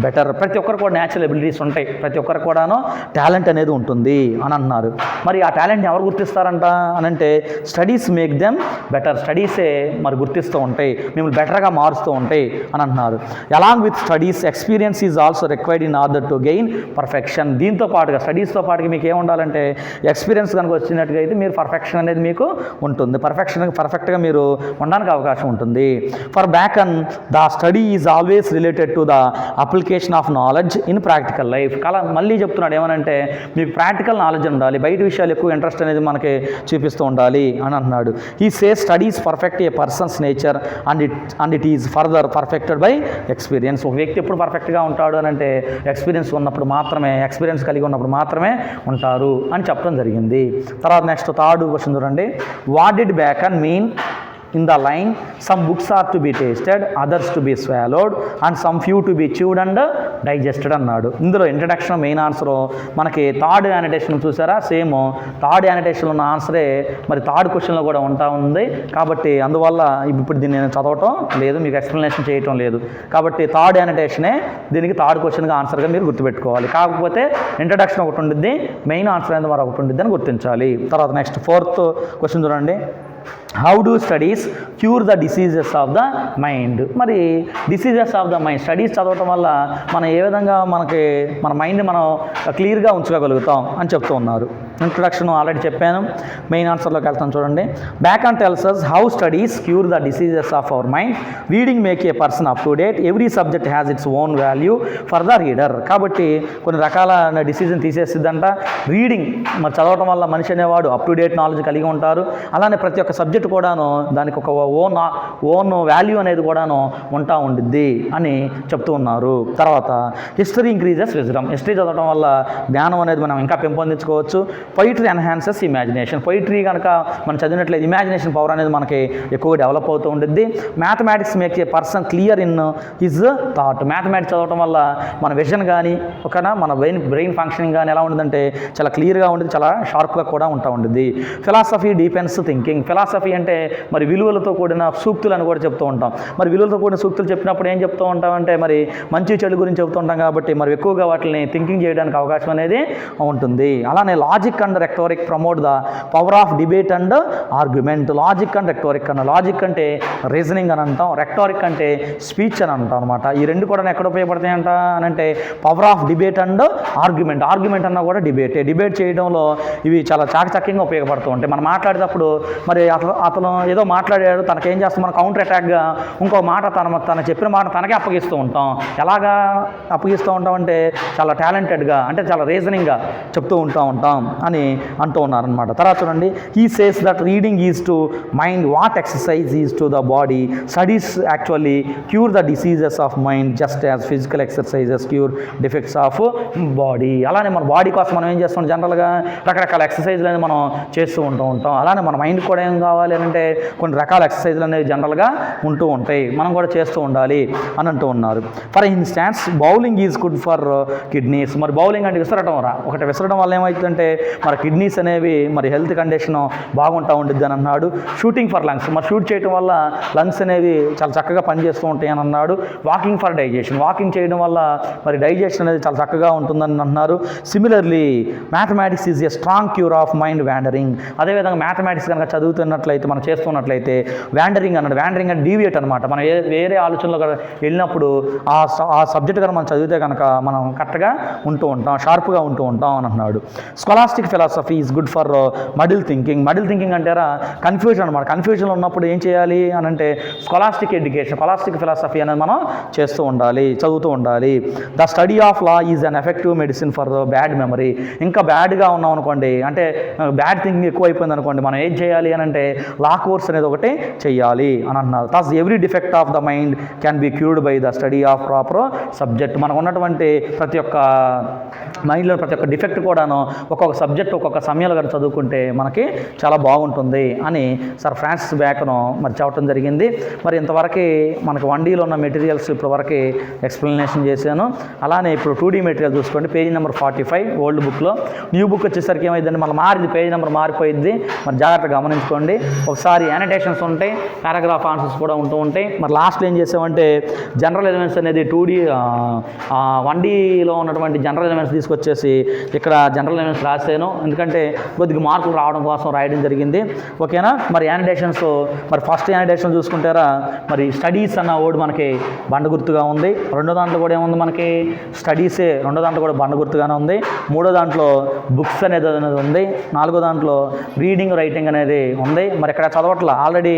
better. ప్రతి ఒక్కరు కూడా న్యాచురల్ ఎబిలిటీస్ ఉంటాయి, ప్రతి ఒక్కరికి కూడాను టాలెంట్ అనేది ఉంటుంది అని అంటున్నారు. మరి ఆ టాలెంట్ని ఎవరు గుర్తిస్తారంట అని అంటే స్టడీస్ మేక్ దెమ్ బెటర్. స్టడీసే మరి గుర్తిస్తూ ఉంటాయి, మిమ్మల్ని బెటర్గా మారుస్తూ ఉంటాయి అని అంటున్నారు. Along with studies experience is also required in order to gain perfection. దీంతో పాటుగా స్టడీస్తో పాటుగా మీకు ఏముండాలంటే ఎక్స్పీరియన్స్ కనుక వచ్చినట్టుగా అయితే మీరు పర్ఫెక్షన్ అనేది మీకు ఉంటుంది, పర్ఫెక్ట్గా మీరు ఉండడానికి అవకాశం ఉంటుంది. For Bacon the study is always related to the application of knowledge in practical life. మళ్ళీ చెప్తున్నాడు ఏమనంటే మీకు ప్రాక్టికల్ నాలెడ్జ్ ఉండాలి, బయట విషయాలు ఎక్కువ ఇంట్రెస్ట్ అనేది మనకి చూపిస్తూ ఉండాలి అని అంటున్నాడు. ఈ సే studies perfect a person's nature and it is further perfected by experience. ఒక వ్యక్తి ఎప్పుడు పర్ఫెక్ట్గా ఉంటాడు అని అంటే ఎక్స్పీరియన్స్ కలిగి ఉన్నప్పుడు మాత్రమే ఉంటారు అని చెప్పడం జరిగింది. తర్వాత నెక్స్ట్ థర్డ్ క్వశ్చన్ చూడండి, what did Bacon mean in the line some books are to be tasted, others to be swallowed and some few to be chewed and digested అన్నాడు. ఇందులో ఇంట్రడక్షన్ మెయిన్ ఆన్సర్ మనకి థర్డ్ యానిటేషన్ చూసారా, సేమ్ థర్డ్ యానిటేషన్ ఉన్న ఆన్సరే మరి థర్డ్ క్వశ్చన్లో కూడా ఉంటా ఉంది. కాబట్టి అందువల్ల ఇప్పుడు దీన్ని నేను చదవటం లేదు, మీకు ఎక్స్ప్లెనేషన్ చేయటం లేదు. కాబట్టి థర్డ్ యానిటేషనే దీనికి థర్డ్ క్వశ్చన్గా ఆన్సర్గా మీరు గుర్తుపెట్టుకోవాలి. కాకపోతే ఇంట్రడక్షన్ ఒకటి ఉండిద్ది, మెయిన్ ఆన్సర్ అనేది మరి ఒకటి ఉండిద్ది అని గుర్తించాలి. తర్వాత నెక్స్ట్ ఫోర్త్ క్వశ్చన్ చూడండి, how do studies cure the diseases of the mind. మరి diseases of the mind studies చదవటం వల్ల మనం ఏ విధంగా మన మైండ్ని మనం క్లియర్గా ఉంచుకోగలుగుతాం అని చెప్తూ ఉన్నారు. ఇంట్రడక్షన్ ఆల్రెడీ చెప్పాను, మెయిన్ ఆన్సర్లోకి వెళ్తాను చూడండి. Back and tells us how studies cure the diseases of our mind. Reading make a person up to date. Every subject has its own value for the reader. కాబట్టి కొన్ని రకాల డిసీజ్ని తీసేసిద్దంట. రీడింగ్ మరి చదవటం వల్ల మనిషి అనేవాడు అప్ టు డేట్ నాలెడ్జ్ కలిగి ఉంటారు. అలానే ప్రతి ఒక్క సబ్జెక్ట్ కూడాను దానికి ఒక ఓన్ వాల్యూ అనేది కూడాను ఉంటా ఉండిద్ది అని చెప్తూ ఉన్నారు. తర్వాత హిస్టరీ ఇంక్రీజెస్ విజ్డమ్. హిస్టరీ చదవడం వల్ల జ్ఞానం అనేది మనం ఇంకా పెంపొందించుకోవచ్చు. Poetry enhances imagination. పొయిటరీ కనుక మనం చదివినట్లయితే ఇమాజినేషన్ పవర్ అనేది మనకి ఎక్కువగా డెవలప్ అవుతూ ఉంటుంది. Mathematics make a person clear in his thought. Mathematics చదవటం వల్ల మన విజన్ కానీ మన బ్రెయిన్ ఫంక్షనింగ్ కానీ ఎలా ఉంటుందంటే చాలా క్లియర్గా ఉంటుంది, చాలా షార్ప్గా కూడా ఉంటా ఉంటుంది. Philosophy deepens thinking. ఫిలాసఫీ అంటే మరి విలువలతో కూడిన సూక్తులు అని కూడా చెప్తూ ఉంటాం. మరి విలువలతో కూడిన సూక్తులు చెప్పినప్పుడు ఏం చెప్తూ ఉంటామంటే మరి మంచి చెడు గురించి చెప్తూ ఉంటాం. కాబట్టి మరి ఎక్కువగా వాటిని థింకింగ్ చేయడానికి అవకాశం అనేది ఉంటుంది. అలానే logic and rhetoric promote the power of debate and argument. Logic and rhetoric అన్న, లాజిక్ అంటే రీజనింగ్ అని అంటాం, రెక్టోరిక్ అంటే స్పీచ్ అని అంటాం అనమాట. ఈ రెండు కూడా ఎక్కడ ఉపయోగపడతాయంట అని అంటే power of debate and argument. Argument అన్నా కూడా డిబేట్ చేయడంలో ఇవి చాలా చాకచక్యంగా ఉపయోగపడుతూ ఉంటాయి. మనం మాట్లాడేటప్పుడు మరి అతను ఏదో మాట్లాడాడు, తనకేం చేస్తాం, మనం కౌంటర్ అటాక్గా ఇంకో మాట తన చెప్పిన మాట తనకే అప్పగిస్తూ ఉంటాం. ఎలాగా అప్పగిస్తూ ఉంటాం అంటే చాలా టాలెంటెడ్గా, అంటే చాలా రీజనింగ్గా చెప్తూ ఉంటాం అని అంటూ ఉన్నారనమాట. తర్వాత చూడండి, he says that reading is to mind what exercise is to the body. Studies actually cure the diseases of mind just as physical exercises cure defects of body. అలానే మన బాడీ కోసం మనం ఏం చేస్తాం, జనరల్గా రకరకాల ఎక్సర్సైజ్లు అనేది మనం చేస్తూ ఉంటాం. అలానే మన మైండ్ కూడా ఏం కావాలి అని అంటే కొన్ని రకాల ఎక్సర్సైజ్లు అనేవి జనరల్గా ఉంటూ ఉంటాయి, మనం కూడా చేస్తూ ఉండాలి అని అంటూ ఉన్నారు. For instance bowling is good for kidneys. మరి బౌలింగ్ అంటే విసరడం విసరడం వల్ల ఏమవుతుందంటే మరి కిడ్నీస్ అనేవి మరి హెల్త్ కండిషన్ బాగుంటూ ఉండిద్ది అని అన్నాడు. Shooting for lungs. మరి షూట్ చేయడం వల్ల లంగ్స్ అనేవి చాలా చక్కగా పనిచేస్తూ ఉంటాయి అని అన్నాడు. Walking for digestion. వాకింగ్ చేయడం వల్ల మరి డైజెషన్ అనేది చాలా చక్కగా ఉంటుందని అన్నారు. Similarly mathematics is a strong cure of mind wandering. అదేవిధంగా మ్యాథమెటిక్స్ కనుక చదువుతున్నట్లయితే మనం చేస్తున్నట్లయితే వ్యాండరింగ్ అన్నాడు. వ్యాండరింగ్ అంటే డీవియేట్ అనమాట. మనం వేరే ఆలోచనలో వెళ్ళినప్పుడు ఆ సబ్జెక్ట్ కనుక మనం చదివితే కనుక మనం కరెక్ట్గా ఉంటూ ఉంటాం, షార్ప్గా ఉంటూ ఉంటాం అని అన్నాడు. Scholastic philosophy is good for muddle thinking. Muddle thinking అంటారా కన్ఫ్యూజన్ అనమాట. కన్ఫ్యూజన్లో ఉన్నప్పుడు ఏం చేయాలి అని అంటే స్కాలాస్టిక్ ఎడ్యుకేషన్, స్కాలాస్టిక్ ఫిలాసఫీ అనేది మనం చేస్తూ ఉండాలి, చదువుతూ ఉండాలి. The study of law is an effective medicine for bad memory. ఇంకా బ్యాడ్గా ఉన్నాం అనుకోండి, అంటే బ్యాడ్ థింకింగ్ ఎక్కువ అయిపోయింది అనుకోండి, మనం ఏం చేయాలి అని అంటే లా కోర్స్ అనేది ఒకటి చెయ్యాలి అని అన్నారు. Thus every defect of the mind can be cured by the study of proper subject. మనకు ఉన్నటువంటి ప్రతి ఒక్క మైండ్లో ప్రతి ఒక్క డిఫెక్ట్ కూడాను ఒక్కొక్క సబ్జెక్ట్ ఒక్కొక్క సమయంలో కానీ చదువుకుంటే మనకి చాలా బాగుంటుంది అని సర్ ఫ్రాన్సిస్ బ్యాకన్ మరి చెప్పడం జరిగింది. మరి ఇంతవరకు మనకు 1Dలో ఉన్న మెటీరియల్స్ ఇప్పటివరకు ఎక్స్ప్లెనేషన్ చేశాను. అలానే ఇప్పుడు 2D మెటీరియల్ చూసుకోండి, పేజీ నెంబర్ 45 ఓల్డ్ బుక్లో. న్యూ బుక్ వచ్చేసరికి ఏమైందంటే మళ్ళీ మారింది, పేజీ నెంబర్ మారిపోయింది. మరి జాగ్రత్తగా గమనించుకోండి. ఒకసారి యానిటేషన్స్ ఉంటాయి, పారాగ్రాఫ్ ఆన్సర్స్ కూడా ఉంటూ ఉంటాయి. మరి లాస్ట్లో ఏం చేసామంటే జనరల్ ఎలిమెంట్స్ అనేది 1Dలో ఉన్నటువంటి జనరల్ ఎలిమెంట్స్ తీసుకొచ్చేసి ఇక్కడ జనరల్ ఎలిమెంట్స్ రాసాను, ఎందుకంటే కొద్దిగా మార్కులు రావడం కోసం రాయడం జరిగింది. ఓకేనా. మరి యానిటేషన్స్, మరి ఫస్ట్ యానిటేషన్ చూసుకుంటారా, మరి స్టడీస్ అన్న వర్డ్ మనకి బండ గుర్తుగా ఉంది. రెండో దాంట్లో కూడా ఏముంది మనకి స్టడీసే, రెండో దాంట్లో కూడా బండ గుర్తుగానే ఉంది. మూడో దాంట్లో బుక్స్ అనేది ఉంది. నాలుగో దాంట్లో రీడింగ్ రైటింగ్ అనేది ఉంది. మరి ఇక్కడ చదవట్ల, ఆల్రెడీ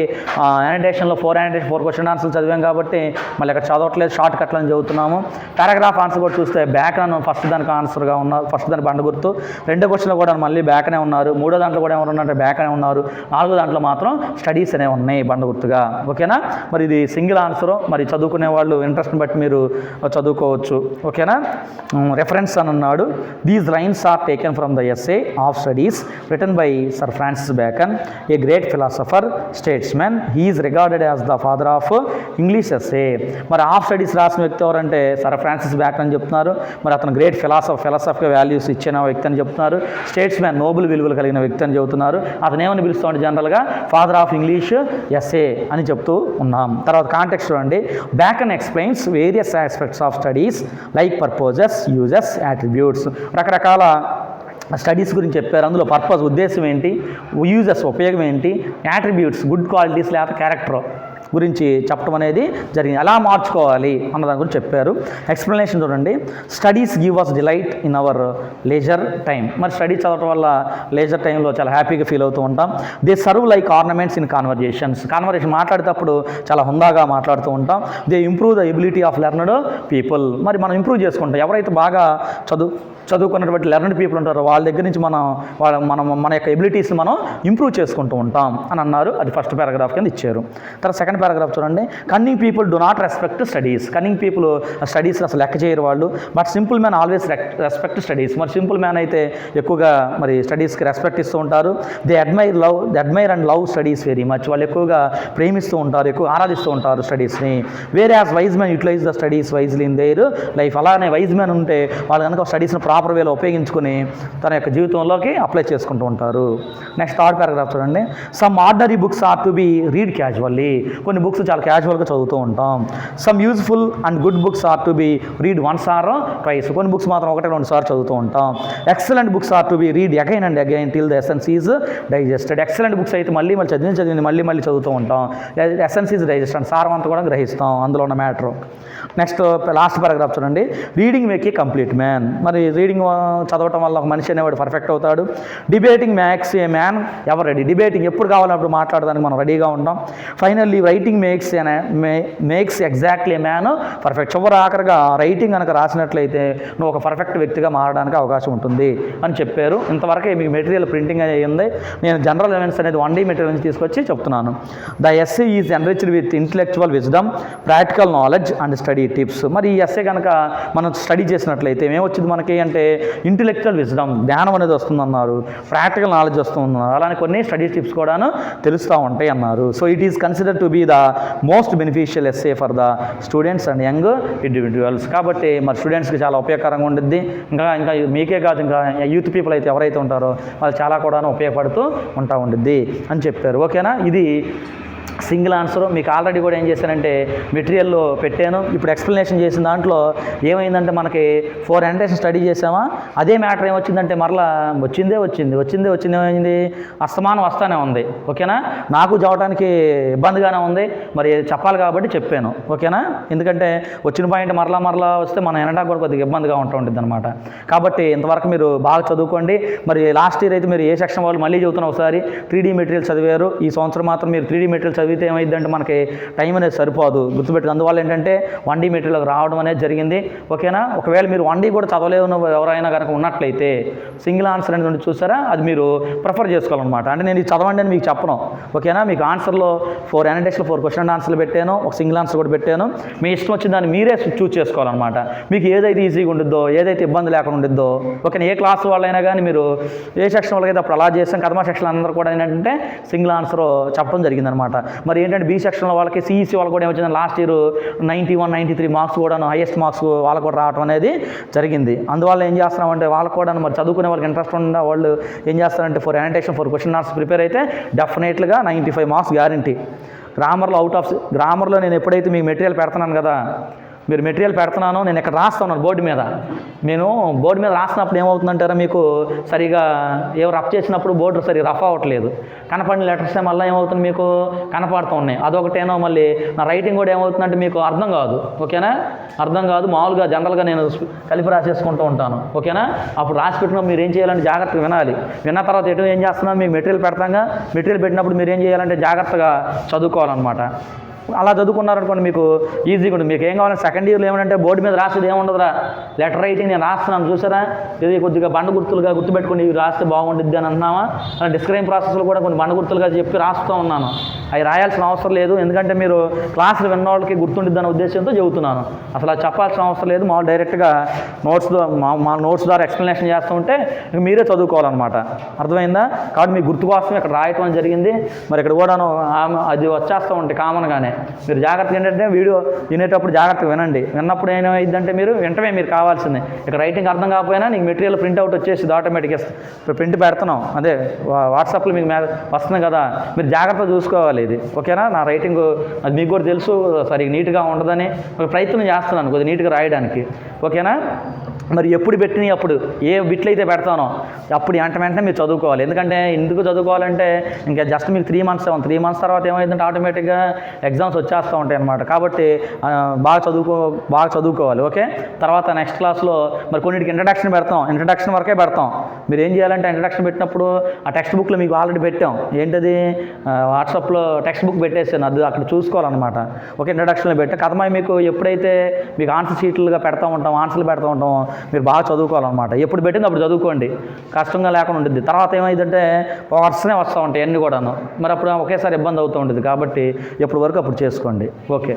యానిటేషన్లో 4 క్వశ్చన్ ఆన్సర్లు చదివాం కాబట్టి మళ్ళీ ఇక్కడ చదవట్లేదు, షార్ట్ కట్లు అని చదువుతున్నాము. పారాగ్రాఫ్ ఆన్సర్ కూడా చూస్తే బ్యాక్ అని ఫస్ట్ దానికి ఆన్సర్గా ఉన్నారు, ఫస్ట్ దాని బండ గుర్తు. రెండో క్వశ్చన్లో కూడా మళ్ళీ బ్యాక్ అనే ఉన్నారు. మూడో దాంట్లో కూడా ఎవరు ఉన్నారంటే బ్యాక్ అనే ఉన్నారు. నాలుగో దాంట్లో మాత్రం స్టడీస్ అనే ఉన్నాయి బండ గుర్తుగా. ఓకేనా. మరి ఇది సింగిల్ ఆన్సరు, మరి చదువుకునే వాళ్ళు ఇంట్రెస్ట్ని బట్టి మీరు చదువుకోవచ్చు. ఓకేనా. రెఫరెన్స్ అని అన్నాడు. These lines are taken from the essay of studies written by sir Francis Bacon, a great philosopher, statesmen. He is regarded as the father of English essay. మరి ఆఫ్ స్టడీస్ రాసిన వ్యక్తి ఎవరంటే సర్ ఫ్రాన్సిస్ బ్యాకన్ అని చెప్తున్నారు. మరి అతను గ్రేట్ ఫిలాసఫీ వాల్యూస్ ఇచ్చిన వ్యక్తి అని చెప్తున్నారు. స్టేట్స్మెన్, నోబుల్ విలువలు కలిగిన వ్యక్తి అని చెబుతున్నారు. అతను ఏమని పిలుస్తామంటే జనరల్గా ఫాదర్ ఆఫ్ ఇంగ్లీష్ ఎస్సే అని చెప్తూ ఉన్నాం. తర్వాత కాంటెక్స్ట్ చూడండి. Bacon explains various aspects of studies like purposes, uses, attributes. రకరకాల స్టడీస్ గురించి చెప్పారు. అందులో పర్పస్, ఉద్దేశం ఏంటి, యూజెస్, ఉపయోగం ఏంటి, యాట్రిబ్యూట్స్, గుడ్ క్వాలిటీస్ లేదా క్యారెక్టర్ గురించి చెప్పడం అనేది జరిగింది. ఎలా మార్చుకోవాలి అన్న దాని గురించి చెప్పారు. ఎక్స్ప్లెనేషన్ చూడండి. Studies give us delight in our leisure time. మరి స్టడీస్ చదవడం వల్ల లేజర్ టైంలో చాలా హ్యాపీగా ఫీల్ అవుతూ ఉంటాం. They serve like ornaments in conversation మాట్లాడేటప్పుడు చాలా హుందాగా మాట్లాడుతూ ఉంటాం. They improve the ability of learned people. మరి మనం ఇంప్రూవ్ చేసుకుంటాం. ఎవరైతే బాగా చదువుకున్నటువంటి లెర్నడ్ పీపుల్ ఉంటారో వాళ్ళ దగ్గర నుంచి మనం మన యొక్క ఎబిలిటీస్ని మనం ఇంప్రూవ్ చేసుకుంటూ ఉంటాం అని అన్నారు. అది ఫస్ట్ పారాగ్రాఫ్ కింద ఇచ్చారు. తర్వాత సెకండ్ పారాగ్రాఫ్ చూడండి. Cunning people do not respect studies. Cunning people studies అసలు లెక్క చేయరు వాళ్ళు. But simple man always respect studies. మరి సింపుల్ మ్యాన్ అయితే ఎక్కువగా మరి స్టడీస్కి రెస్పెక్ట్ ఇస్తూ ఉంటారు. They admire and love studies very much. వాళ్ళు ఎక్కువగా ప్రేమిస్తూ ఉంటారు, ఎక్కువ ఆరాధిస్తూ ఉంటారు స్టడీస్ని. Whereas wise man utilise the studies wisely in their life. అలానే వైజ్ మ్యాన్ ఉంటే వాళ్ళు కనుక స్టడీస్ని ప్రాపర్ వేలో ఉపయోగించుకొని తన యొక్క జీవితంలోకి అప్లై చేసుకుంటూ ఉంటారు. నెక్స్ట్ థర్డ్ పారాగ్రాఫ్ చూడండి. Some ordinary books are to be read casually. కొన్ని బుక్స్ చాలా క్యాజువల్గా చదువుతూ ఉంటాం. Some useful and good books are to be read once or twice. కొన్ని బుక్స్ మాత్రం 1-2 సార్లు చదువుతూ ఉంటాం. Excellent books are to be read again and again till the essence is digested. Excellent books అయితే మళ్ళీ చదివింది మళ్ళీ చదువుతూ ఉంటాం. ఎసెన్స్ ఈజ్ డైజెస్టెడ్, సారం అంతా కూడా గ్రహిస్తాం అందులో ఉన్న మ్యాటర్. నెక్స్ట్ లాస్ట్ పారాగ్రాఫ్ చూడండి. రీడింగ్ మేక్ ఏ కంప్లీట్ మ్యాన్. మరి రీడింగ్ చదవటం వల్ల ఒక మనిషి అనేవాడు పర్ఫెక్ట్ అవుతాడు. Debating makes a man ever ready. Debating ఎప్పుడు కావాలన్నప్పుడు మాట్లాడడానికి మనం రెడీగా ఉంటాం. ఫైనల్లీ రైటింగ్ మేక్స్ ఎగ్జాక్ట్లీ ఏ మ్యాన్ పర్ఫెక్ట్. ఆఖరిగా రైటింగ్ కనుక రాసినట్లయితే నువ్వు ఒక పర్ఫెక్ట్ వ్యక్తిగా మారడానికి అవకాశం ఉంటుంది అని చెప్పారు. ఇంతవరకే మీకు మెటీరియల్ ప్రింటింగ్ అయ్యింది. నేను జనరల్ ఎలిమెంట్స్ అనేది 1D మెటీరియల్ నుంచి తీసుకొచ్చి చెప్తున్నాను. The essay is enriched with intellectual wisdom, practical knowledge and study tips. మరి ఈ ఎస్సే కనుక మనం స్టడీ చేసినట్లయితే ఏమొచ్చింది మనకి అంటే ఇంటలెక్చువల్ విజ్డమ్, జ్ఞానం అనేది వస్తుందన్నారు, ప్రాక్టికల్ నాలెడ్జ్ వస్తుందన్నారు, అలానే కొన్ని స్టడీ టిప్స్ కూడాను తెలుస్తూ ఉంటాయి అన్నారు. So it is consider to be the most beneficial essay for the students and young individuals. కాబట్టి మరి స్టూడెంట్స్కి చాలా ఉపయోగకరంగా ఉంటుంది. ఇంకా మీకే కాదు, ఇంకా యూత్ పీపుల్ అయితే ఎవరైతే ఉంటారో వాళ్ళు చాలా కూడా ఉపయోగపడుతూ ఉండిద్ది అని చెప్పారు. ఓకేనా. ఇది సింగిల్ ఆన్సర్. మీకు ఆల్రెడీ కూడా ఏం చేశానంటే మెటీరియల్లో పెట్టాను. ఇప్పుడు ఎక్స్ప్లెనేషన్ చేసిన దాంట్లో ఏమైందంటే మనకి 4 యానిటేషన్ స్టడీ చేసామా, అదే మ్యాటర్ ఏమొచ్చిందంటే మరలా వచ్చింది ఏమైంది, అస్తమానం వస్తానే ఉంది. ఓకేనా. నాకు చదవడానికి ఇబ్బందిగానే ఉంది, మరి చెప్పాలి కాబట్టి చెప్పాను. ఓకేనా. ఎందుకంటే వచ్చిన పాయింట్ మరలా వస్తే మనం వినడానికి కూడా కొద్దిగా ఇబ్బందిగా ఉంటుంది అనమాట. కాబట్టి ఇంతవరకు మీరు బాగా చదువుకోండి. మరి లాస్ట్ ఇయర్ అయితే మీరు ఏ సెక్షన్ వాళ్ళు మళ్ళీ చదువుతున్నా ఒకసారి 3D మెటీరియల్ చదివారు. ఈ సంవత్సరం మాత్రం మీరు 3D మెటీరియల్ చదివి చదివితే ఏమైందంటే మనకి టైం అనేది సరిపోదు గుర్తుపెట్టుకు. అందువల్ల ఏంటంటే 1D మెటీరియల్ రావడం అనేది జరిగింది. ఓకేనా? ఒకవేళ మీరు 1D కూడా చదవలేని ఎవరైనా కనుక ఉన్నట్లయితే సింగిల్ ఆన్సర్ అనేది చూసారా, అది మీరు ప్రిఫర్ చేసుకోవాలన్నమాట. అంటే నేను ఇది చదవండి అని మీకు చెప్పను. ఓకేనా? మీకు ఆన్సర్లో 4 యానిటేషన్లో 4 క్వశ్చన్ అండ్ ఆన్సర్లు పెట్టాను, ఒక సింగిల్ ఆన్సర్ కూడా పెట్టాను. మీ ఇష్టం వచ్చిన దాన్ని మీరే చూస్ చేసుకోవాలన్నమాట. మీకు ఏదైతే ఈజీగా ఉండిద్దో, ఏదైతే ఇబ్బంది లేకుండా ఉండిద్దో. ఓకే, ఏ క్లాస్ వాళ్ళైనా కానీ మీరు ఏ సెక్షన్ వాళ్ళకైతే అప్పుడు అలా చేస్తాం, కదమా సెక్షన్ అందరూ కూడా ఏంటంటే సింగిల్ ఆన్సర్ చెప్పడం జరిగిందనమాట. మరి ఏంటంటే బి సెక్షన్లో వాళ్ళకి సిఈసి వాళ్ళు కూడా ఏమొచ్చింది, లాస్ట్ ఇయర్ 91, 93 మార్క్స్ కూడా హైయెస్ట్ మార్క్స్ వాళ్ళకు కూడా రావడం అనేది జరిగింది. అందువల్ల ఏం చేస్తున్నామంటే వాళ్ళకు కూడా మరి చదువుకునే వాళ్ళకి ఇంట్రెస్ట్ ఉన్న వాళ్ళు ఏం చేస్తారంటే 4 యానిటేషన్ 4 క్వశ్చన్ ఆన్సర్స్ ప్రిపేర్ అయితే డెఫినెట్గా 95 మార్క్స్ గ్యారంటీ. గ్రామర్లో నేను ఎప్పుడైతే మీకు మెటీరియల్ పెడుతున్నాను కదా, మీరు మెటీరియల్ పెడుతున్నాను, నేను ఇక్కడ రాస్తున్నాను బోర్డు మీద. నేను బోర్డు మీద రాసినప్పుడు ఏమవుతుందంటారా, మీకు సరిగా రఫ్ చేసినప్పుడు బోర్డు సరిగా రఫ్ అవ్వట్లేదు. కనపడిన లెటర్స్ మళ్ళీ ఏమవుతుంది, మీకు కనపడుతూ ఉన్నాయి. అదొకటేనో మళ్ళీ నా రైటింగ్ కూడా ఏమవుతుందంటే మీకు అర్థం కాదు. ఓకేనా? అర్థం కాదు. మామూలుగా జనరల్గా నేను కలిపి రాసేసుకుంటూ ఉంటాను. ఓకేనా? అప్పుడు రాసి పెట్టినప్పుడు మీరు ఏం చేయాలంటే జాగ్రత్తగా వినాలి. విన్న తర్వాత ఏం చేస్తున్నాం, మీకు మెటీరియల్ పెడతాగా, మెటీరియల్ పెట్టినప్పుడు మీరు ఏం చేయాలంటే జాగ్రత్తగా చదువుకోవాలన్నమాట. అలా చదువుకున్నారనుకోండి మీకు ఈజీగా ఉంటుంది. మీకు ఏం కావాలంటే సెకండ్ ఇయర్లో ఏమంటే బోర్డు మీద రాసేది ఏముండదురా, లెటర్ రైటింగ్ నేను రాస్తున్నాను చూసారా, ఇది కొద్దిగా బండ గుర్తులుగా గుర్తుపెట్టుకుని ఇవి రాస్తే బాగుంటుంది అని అంటున్నామా. డిస్క్రైబ్ ప్రాసెస్లో కూడా కొన్ని బండ గుర్తులుగా చెప్పి రాస్తూ ఉన్నాను. అవి రాయాల్సిన అవసరం లేదు, ఎందుకంటే మీరు క్లాసులు విన్న వాళ్ళకి గుర్తుండిద్ది అనే ఉద్దేశంతో చెబుతున్నాను. అసలు అది చెప్పాల్సిన అవసరం లేదు. మామూలు డైరెక్ట్గా నోట్స్ ద్వారా ఎక్స్ప్లెనేషన్ చేస్తూ ఉంటే మీరే చదువుకోవాలన్నమాట. అర్థమైందా? కాబట్టి మీ గుర్తు కోసం ఇక్కడ రాయటం జరిగింది. మరి ఇక్కడ కూడా అది వచ్చేస్తూ ఉంటాయి కామన్గానే. మీరు జాగ్రత్తగా ఏంటంటే వీడియో వినేటప్పుడు జాగ్రత్తగా వినండి. విన్నప్పుడు ఏమైందంటే మీరు వెంటనే మీరు కావాల్సిందే. ఇక్కడ రైటింగ్ అర్థం కాకపోయినా నీకు మెటీరియల్ ప్రింట్అవుట్ వచ్చేసి ఆటోమేటిక్గా ప్రింట్ పెడుతున్నాం, అదే వాట్సాప్లో మీకు వస్తుంది కదా, మీరు జాగ్రత్తగా చూసుకోవాలి ఇది. ఓకేనా? నా రైటింగ్ అది మీకు కూడా తెలుసు సరిగ్గా నీట్గా ఉండదని ప్రయత్నం చేస్తున్నాను కొద్దిగా నీట్గా రాయడానికి. ఓకేనా? మరి ఎప్పుడు పెట్టినాయి అప్పుడు ఏ బిట్లు అయితే పెడతానో అప్పుడు వెంటనే మీరు చదువుకోవాలి. ఎందుకంటే ఎందుకు చదువుకోవాలంటే ఇంకా జస్ట్ మీకు 3 మంత్స్ తర్వాత ఏమైందంటే ఆటోమేటిక్గా ఎగ్జామ్స్ వచ్చేస్తూ ఉంటాయి అన్నమాట. కాబట్టి బాగా చదువుకోవాలి. ఓకే? తర్వాత నెక్స్ట్ క్లాస్లో మరి కొన్నిటికి ఇంట్రడక్షన్ పెడతాం, ఇంట్రడక్షన్ వరకే పెడతాం. మీరు ఏం చేయాలంటే ఇంట్రడక్షన్ పెట్టినప్పుడు ఆ టెక్స్ట్ బుక్లో మీకు ఆల్రెడీ పెట్టాం, ఏంటది వాట్సాప్లో టెక్స్ట్ బుక్ పెట్టేసాను, అది అక్కడ చూసుకోవాలన్నమాట. ఓకే? ఇంట్రడక్షన్లో పెట్టాం కథమాయి మీకు ఎప్పుడైతే మీకు ఆన్సర్ షీట్లుగా ఆన్సర్లు పెడతా ఉంటాం, మీరు బాగా చదువుకోవాలన్నమాట. ఎప్పుడు పెట్టింది అప్పుడు చదువుకోండి, కష్టంగా లేకుండా ఉంటుంది. తర్వాత ఏమైందంటే వరుసనే వస్తూ ఉంటాయి అన్నీ కూడాను, మరి అప్పుడు ఒకేసారి ఇబ్బంది అవుతూ ఉంటుంది. కాబట్టి ఎప్పుడు వరకు అప్పుడు చేసుకోండి. ఓకే.